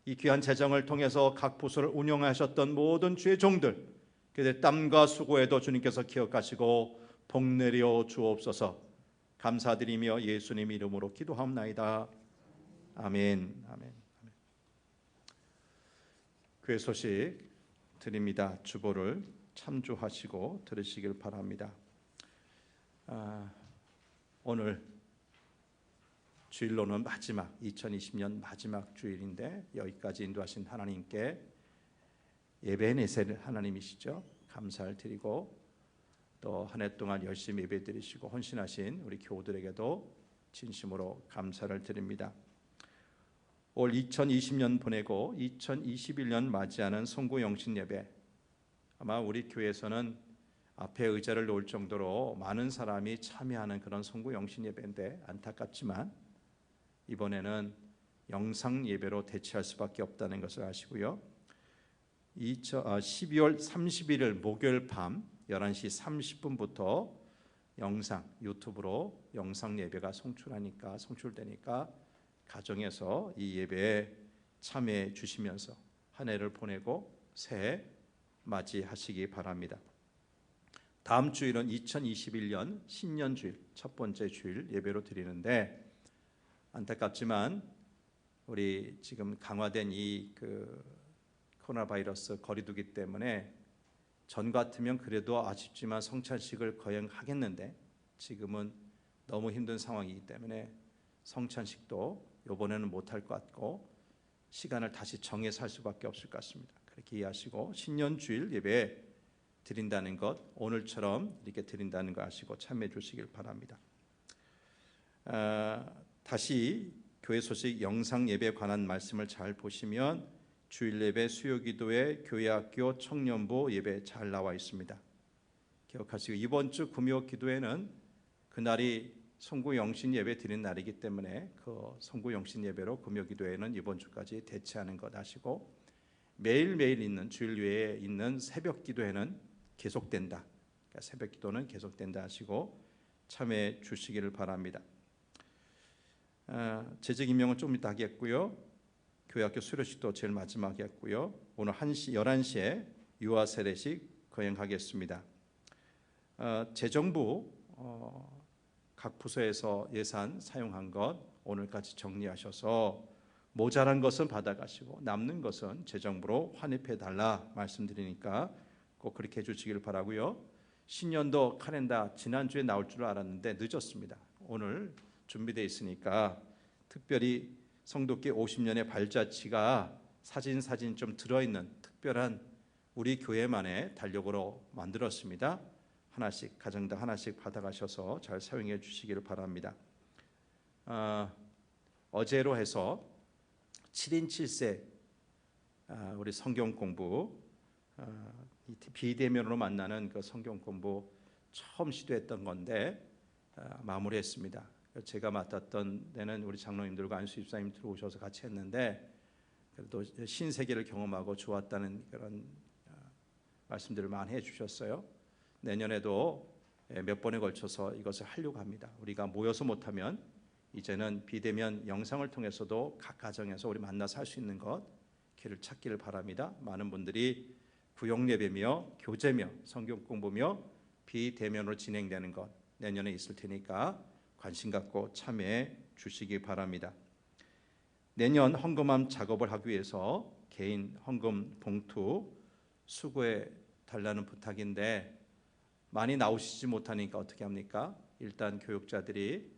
이 귀한 재정을 통해서 각 부서를 운영하셨던 모든 주의 종들, 그들의 땀과 수고에도 주님께서 기억하시고 복내려 주옵소서. 감사드리며 예수님 이름으로 기도하옵나이다. 아멘. 아멘. 교회 소식 드립니다. 주보를 참조하시고 들으시길 바랍니다. 오늘 주일로는 마지막 2020년 마지막 주일인데 여기까지 인도하신 하나님께 예배 내실 하나님이시죠. 감사를 드리고 또 한 해 동안 열심히 예배 드리시고 헌신하신 우리 교우들에게도 진심으로 감사를 드립니다. 올 2020년 보내고 2021년 맞이하는 송구 영신 예배, 아마 우리 교회에서는 앞에 의자를 놓을 정도로 많은 사람이 참여하는 그런 송구 영신 예배인데 안타깝지만 이번에는 영상 예배로 대체할 수밖에 없다는 것을 아시고요. 12월 31일 목요일 밤 11시 30분부터 영상 유튜브로 영상 예배가 송출되니까 가정에서 이 예배에 참여해 주시면서 한 해를 보내고 새해 맞이하시기 바랍니다. 다음 주일은 2021년 신년주일 첫 번째 주일 예배로 드리는데 안타깝지만 우리 지금 강화된 이 코로나 바이러스 거리두기 때문에 전 같으면 그래도 아쉽지만 성찬식을 거행하겠는데 지금은 너무 힘든 상황이기 때문에 성찬식도 이번에는 못할 것 같고 시간을 다시 정해서 할 수밖에 없을 것 같습니다. 그렇게 이해하시고 신년주일 예배 드린다는 것, 오늘처럼 이렇게 드린다는 거 아시고 참여해 주시길 바랍니다. 다시 교회 소식 영상 예배에 관한 말씀을 잘 보시면 주일 예배, 수요기도회, 교회학교, 청년부 예배 잘 나와 있습니다. 기억하시고 이번 주 금요 기도회는 그날이 송구 영신 예배 드리는 날이기 때문에 그 송구 영신 예배로 금요기도회는 이번 주까지 대체하는 것 아시고, 매일매일 있는 주일 외에 있는 새벽 기도회는 계속된다. 그러니까 새벽 기도는 계속된다 하시고 참여해 주시기를 바랍니다. 재직 임명은 좀 이따 하겠고요. 교회학교 수료식도 제일 마지막에 했고요. 오늘 11시에 유아 세례식 거행하겠습니다. 재정부 각 부서에서 예산 사용한 것 오늘까지 정리하셔서 모자란 것은 받아가시고 남는 것은 재정부로 환입해달라 말씀드리니까 꼭 그렇게 해주시길 바라고요. 신년도 카렌더 지난주에 나올 줄 알았는데 늦었습니다. 오늘 준비되어 있으니까 특별히 성도교 50년의 발자취가 사진 좀 들어있는 특별한 우리 교회만의 달력으로 만들었습니다. 하나씩 가정당 하나씩 받아가셔서 잘 사용해 주시기를 바랍니다. 어제로 해서 7인 7세 우리 성경 공부 비대면으로 만나는 그 성경 공부 처음 시도했던 건데 마무리했습니다. 제가 맡았던 데는 우리 장로님들과 안수 집사님 들어오셔서 같이 했는데 그래도 신세계를 경험하고 좋았다는 그런 말씀들을 많이 해주셨어요. 내년에도 몇 번에 걸쳐서 이것을 하려고 합니다. 우리가 모여서 못하면 이제는 비대면 영상을 통해서도 각 가정에서 우리 만나서 할 수 있는 것 길을 찾기를 바랍니다. 많은 분들이 구역 예배며 교제며 성경 공부며 비대면으로 진행되는 것 내년에 있을 테니까 관심 갖고 참여해 주시기 바랍니다. 내년 헌금함 작업을 하기 위해서 개인 헌금 봉투 수거해 달라는 부탁인데 많이 나오시지 못하니까 어떻게 합니까? 일단 교육자들이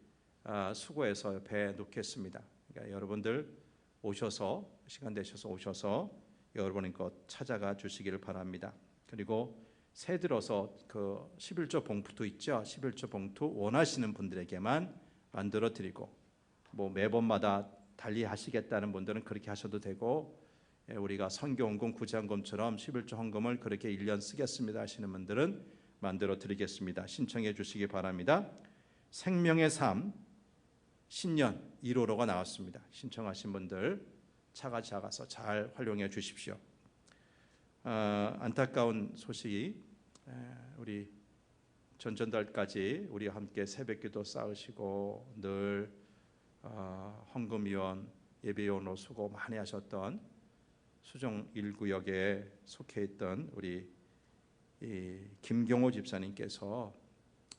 수거해서 옆에 놓겠습니다. 그러니까 여러분들 오셔서 시간 되셔서 오셔서 여러분의 것 찾아가 주시기를 바랍니다. 그리고 새 들어서 그 11조 봉투도 있죠. 11조 봉투 원하시는 분들에게만 만들어 드리고 뭐 매번마다 달리 하시겠다는 분들은 그렇게 하셔도 되고 우리가 선교헌금 구제헌금처럼 11조 헌금을 그렇게 1년 쓰겠습니다 하시는 분들은 만들어 드리겠습니다. 신청해 주시기 바랍니다. 생명의 삶 신년 1호로가 나왔습니다. 신청하신 분들 차가 작아서 잘 활용해 주십시오. 안타까운 소식이 우리 전전달까지 우리와 함께 새벽기도 쌓으시고 늘 헌금위원 예배위원으로 수고 많이 하셨던 수정 1구역에 속해 있던 우리 김경호 집사님께서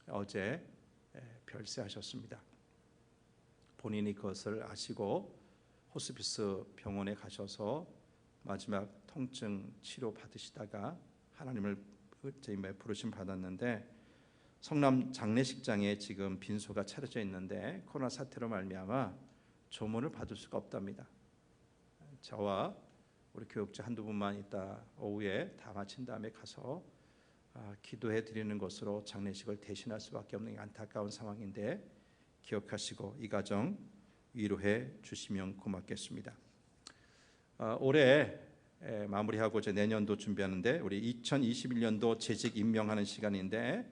어제 별세하셨습니다. 본인이 그것을 아시고 호스피스 병원에 가셔서 마지막 통증 치료 받으시다가 하나님을 부르심 받았는데 성남 장례식장에 지금 빈소가 차려져 있는데 코로나 사태로 말미암아 조문을 받을 수가 없답니다. 저와 우리 교육자 한두 분만 있다 오후에 다 마친 다음에 가서 기도해 드리는 것으로 장례식을 대신할 수밖에 없는 안타까운 상황인데 기억하시고 이 가정 위로해 주시면 고맙겠습니다. 올해 마무리하고 이제 내년도 준비하는데 우리 2021년도 재직 임명하는 시간인데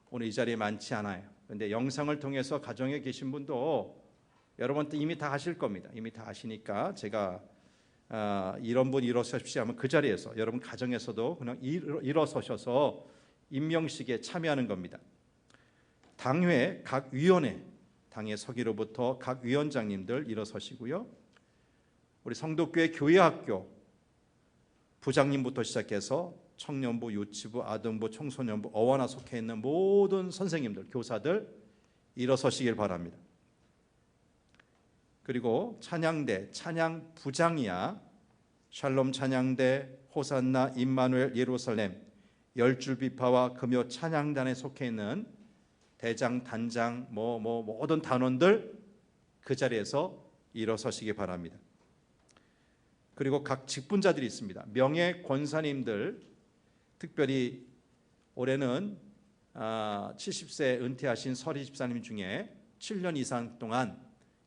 오늘 이 자리에 많지 않아요. 그런데 영상을 통해서 가정에 계신 분도 여러분 이미 다 아실 겁니다. 이미 다 아시니까 제가 이런 분 일어서십시오 하면 그 자리에서 여러분 가정에서도 그냥 일어서셔서 임명식에 참여하는 겁니다. 당회 각 위원회 당의 서기로부터 각 위원장님들 일어서시고요. 우리 성도교회 교회학교 부장님부터 시작해서 청년부, 유치부, 아동부, 청소년부, 어원화 속해 있는 모든 선생님들, 교사들 일어서시길 바랍니다. 그리고 찬양대, 찬양 부장이야 샬롬 찬양대, 호산나, 임마누엘, 예루살렘, 열줄비파와 금요 찬양단에 속해 있는 대장, 단장, 모든 단원들 그 자리에서 일어서시기 바랍니다. 그리고 각 직분자들이 있습니다. 명예 권사님들, 특별히 올해는 70세 은퇴하신 서리 집사님 중에 7년 이상 동안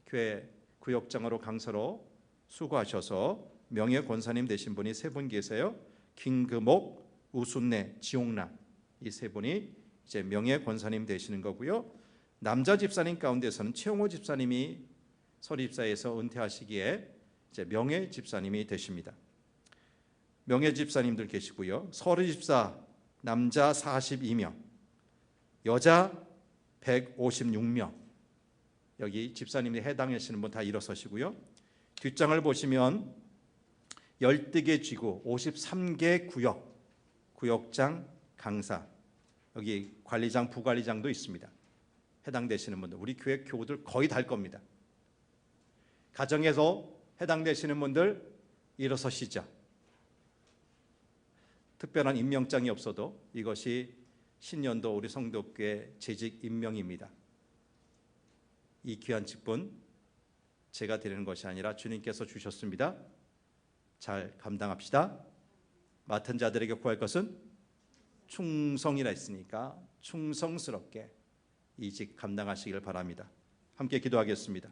교회 구역장으로 강사로 수고하셔서 명예 권사님 되신 분이 세 분 계세요. 김금옥, 우순내, 지용남 이 세 분이 이제 명예 권사님 되시는 거고요. 남자 집사님 가운데서는 최용호 집사님이 서립사에서 은퇴하시기에 이제 명예 집사님이 되십니다. 명예 집사님들 계시고요. 서리 집사 남자 42명, 여자 156명. 여기 집사님이 해당하시는 분 다 일어서시고요. 뒷장을 보시면 12개 지구, 53개 구역, 구역장, 강사, 여기 관리장, 부관리장도 있습니다. 해당되시는 분들, 우리 교회 교우들 거의 다 할 겁니다. 가정에서 해당되시는 분들 일어서시죠. 특별한 임명장이 없어도 이것이 신년도 우리 성도교회 재직 임명입니다. 이 귀한 직분 제가 드리는 것이 아니라 주님께서 주셨습니다. 잘 감당합시다. 맡은 자들에게 구할 것은 충성이라 했으니까 충성스럽게 이직 감당하시길 바랍니다. 함께 기도하겠습니다.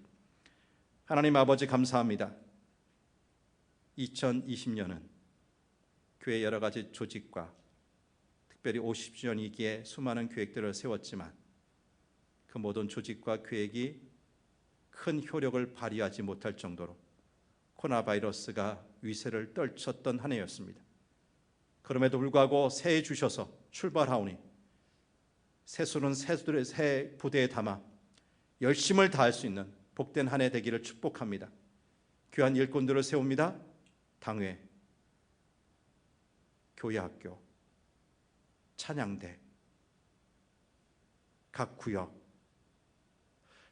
하나님 아버지 감사합니다. 2020년은 교회 여러 가지 조직과 특별히 50주년이기에 수많은 계획들을 세웠지만 그 모든 조직과 계획이 큰 효력을 발휘하지 못할 정도로 코로나 바이러스가 위세를 떨쳤던 한 해였습니다. 그럼에도 불구하고 새해 주셔서 출발하오니 새수는 새 부대에 담아 열심을 다할 수 있는 복된 한 해 되기를 축복합니다. 귀한 일꾼들을 세웁니다. 당회, 교회학교, 찬양대, 각 구역,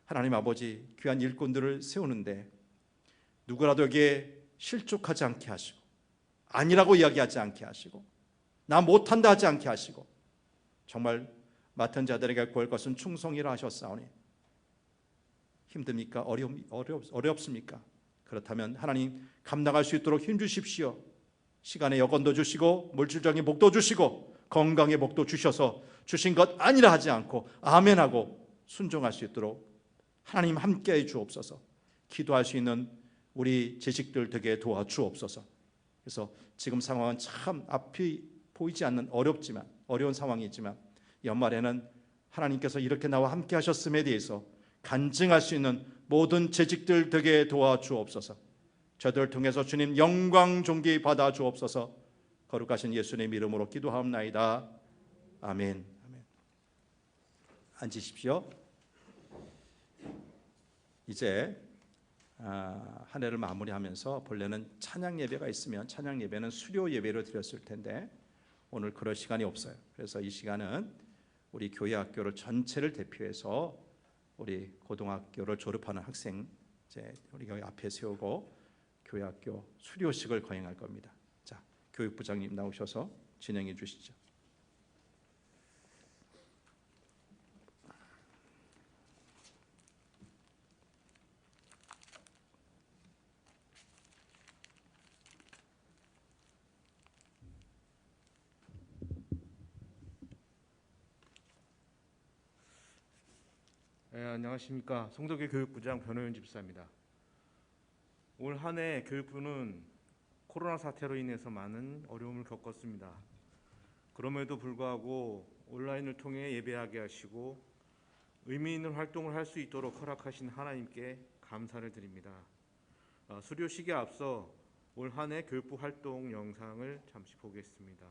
하나님 아버지 귀한 일꾼들을 세우는데 누구라도 여기에 실족하지 않게 하시고 아니라고 이야기하지 않게 하시고 나 못한다 하지 않게 하시고 정말 맡은 자들에게 구할 것은 충성이라 하셨사오니 힘듭니까? 어렵습니까? 그렇다면 하나님 감당할 수 있도록 힘주십시오. 시간의 여건도 주시고 물질적인 복도 주시고 건강의 복도 주셔서 주신 것 아니라 하지 않고 아멘하고 순종할 수 있도록 하나님 함께해 주옵소서. 기도할 수 있는 우리 재직들 되게 도와주옵소서. 그래서 지금 상황은 참 앞이 보이지 않는 어려운 상황이지만 연말에는 하나님께서 이렇게 나와 함께 하셨음에 대해서 간증할 수 있는 모든 재직들 되게 도와주옵소서. 저들을 통해서 주님 영광 존귀 받아 주옵소서. 거룩하신 예수님 이름으로 기도하옵나이다. 아멘. 앉으십시오. 이제 한 해를 마무리하면서 본래는 찬양 예배가 있으면 찬양 예배는 수료 예배로 드렸을 텐데 오늘 그럴 시간이 없어요. 그래서 이 시간은 우리 교회 학교를 전체를 대표해서 우리 고등학교를 졸업하는 학생 이제 우리 교회 앞에 세우고 교회 학교 수료식을 거행할 겁니다. 자, 교육부장님 나오셔서 진행해 주시죠. 네, 안녕하십니까. 성도교 교육부장 변호윤 집사입니다. 올 한 해 교육부는 코로나 사태로 인해서 많은 어려움을 겪었습니다. 그럼에도 불구하고 온라인을 통해 예배하게 하시고 의미 있는 활동을 할 수 있도록 허락하신 하나님께 감사를 드립니다. 수료식에 앞서 올 한 해 교육부 활동 영상을 잠시 보겠습니다.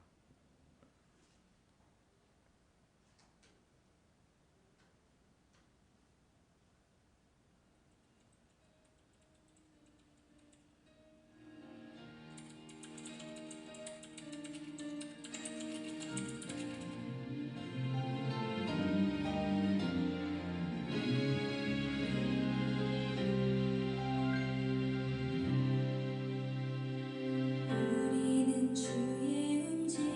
우리는 주의 움직임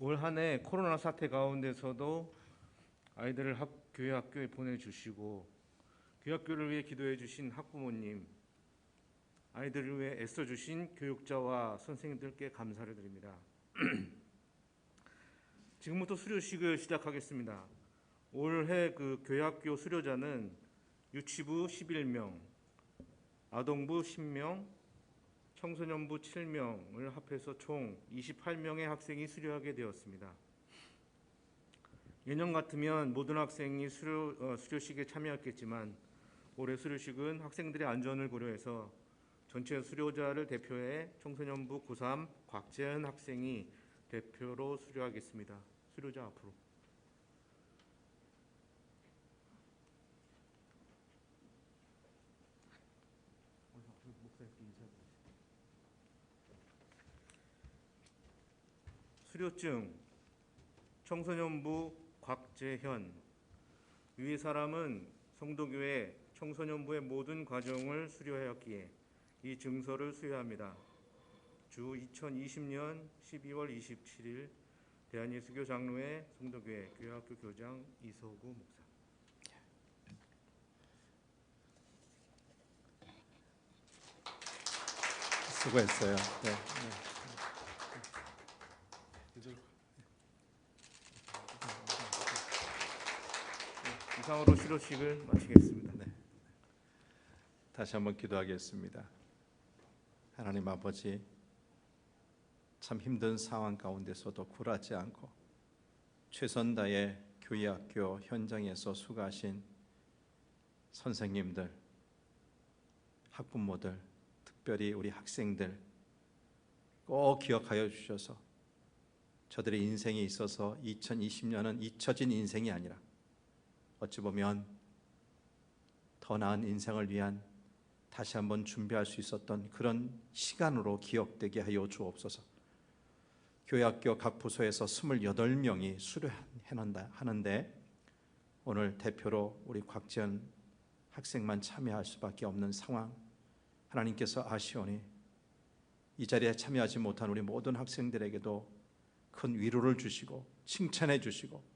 올 한 해 코로나 사태 가운데서도 아이들을 교회 학교에 보내주시고 교회 학교를 위해 기도해 주신 학부모님, 아이들을 위해 애써주신 교육자와 선생님들께 감사를 드립니다. 지금부터 수료식을 시작하겠습니다. 올해 그 교회 학교 수료자는 유치부 11명, 아동부 10명, 청소년부 7명을 합해서 총 28명의 학생이 수료하게 되었습니다. 예년 같으면 모든 학생이 수료식에 참여했겠지만 올해 수료식은 학생들의 안전을 고려해서 전체 수료자를 대표해 청소년부 고3 곽재현 학생이 대표로 수료하겠습니다. 수료자 앞으로. 수료증 청소년부 곽재현. 위 사람은 성도교회 청소년부의 모든 과정을 수료하였기에 이 증서를 수여합니다. 주 2020년 12월 27일 대한예수교 장로회 성도교회 교회학교 교장 이서구 목사. 수고했어요. 네. 이상으로 수료식을 마치겠습니다. 네. 다시 한번 기도하겠습니다. 하나님 아버지, 참 힘든 상황 가운데서도 굴하지 않고 최선 다해 교회 학교 현장에서 수고하신 선생님들, 학부모들, 특별히 우리 학생들 꼭 기억하여 주셔서 저들의 인생에 있어서 2020년은 잊혀진 인생이 아니라 어찌 보면 더 나은 인생을 위한 다시 한번 준비할 수 있었던 그런 시간으로 기억되게 하여 주옵소서. 교회학교 각 부서에서 28명이 수료하는데 오늘 대표로 우리 곽지연 학생만 참여할 수밖에 없는 상황, 하나님께서 아시오니 이 자리에 참여하지 못한 우리 모든 학생들에게도 큰 위로를 주시고 칭찬해 주시고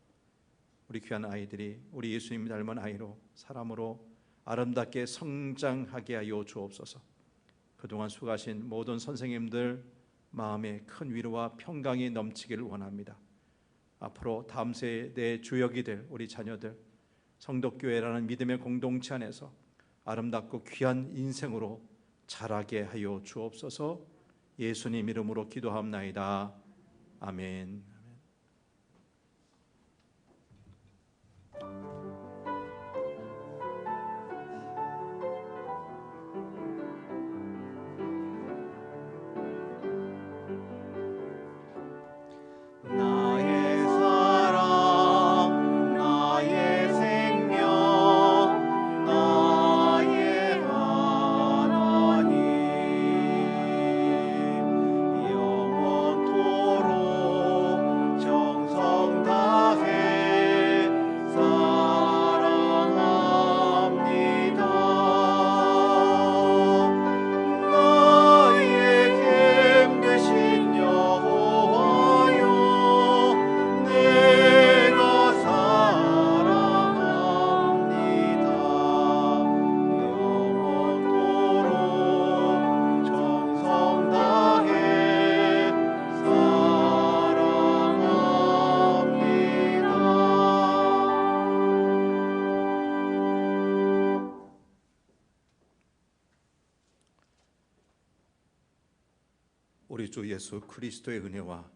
우리 귀한 아이들이 우리 예수님 닮은 아이로 사람으로 아름답게 성장하게 하여 주옵소서. 그동안 수고하신 모든 선생님들 마음에 큰 위로와 평강이 넘치기를 원합니다. 앞으로 다음 세대의 주역이 될 우리 자녀들, 성덕교회라는 믿음의 공동체 안에서 아름답고 귀한 인생으로 자라게 하여 주옵소서. 예수님 이름으로 기도합나이다. 아멘. 나의 사랑, 나의 생명, 나의 하나님, 영원토록 정성 다해 사랑합니다. 나의 힘드신 여호와여, 내가 사랑합니다. 영원토록 정성 다해 사랑합니다. 우리 주 예수 그리스도의 은혜와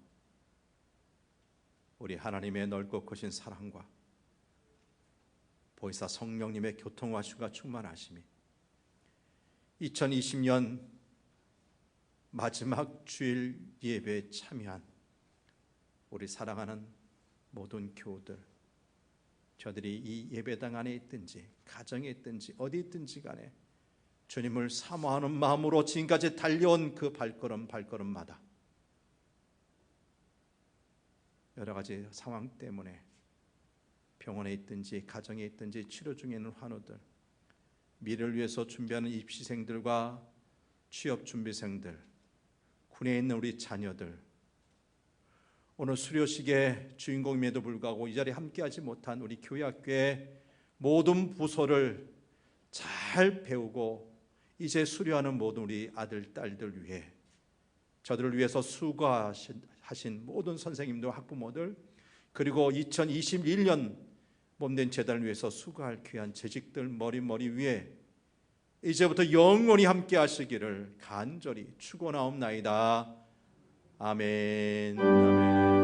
우리 하나님의 넓고 크신 사랑과 보혜사 성령님의 교통하심과 충만하심이 2020년 마지막 주일 예배에 참여한 우리 사랑하는 모든 교우들, 저들이 이 예배당 안에 있든지 가정에 있든지 어디 있든지 간에 주님을 사모하는 마음으로 지금까지 달려온 그 발걸음마다 여러 가지 상황 때문에 병원에 있든지 가정에 있든지 치료 중에 있는 환우들, 미래를 위해서 준비하는 입시생들과 취업 준비생들, 군에 있는 우리 자녀들, 오늘 수료식의 주인공임에도 불구하고 이 자리에 함께하지 못한 우리 교회학교의 모든 부서를 잘 배우고 이제 수료하는 모든 우리 아들, 딸들 위해, 저들을 위해서 수고하신 모든 선생님들, 학부모들, 그리고 2021년 몸된 재단을 위해서 수고할 귀한 재직들 머리 위에 이제부터 영원히 함께 하시기를 간절히 축원하옵나이다. 아멘. 아멘.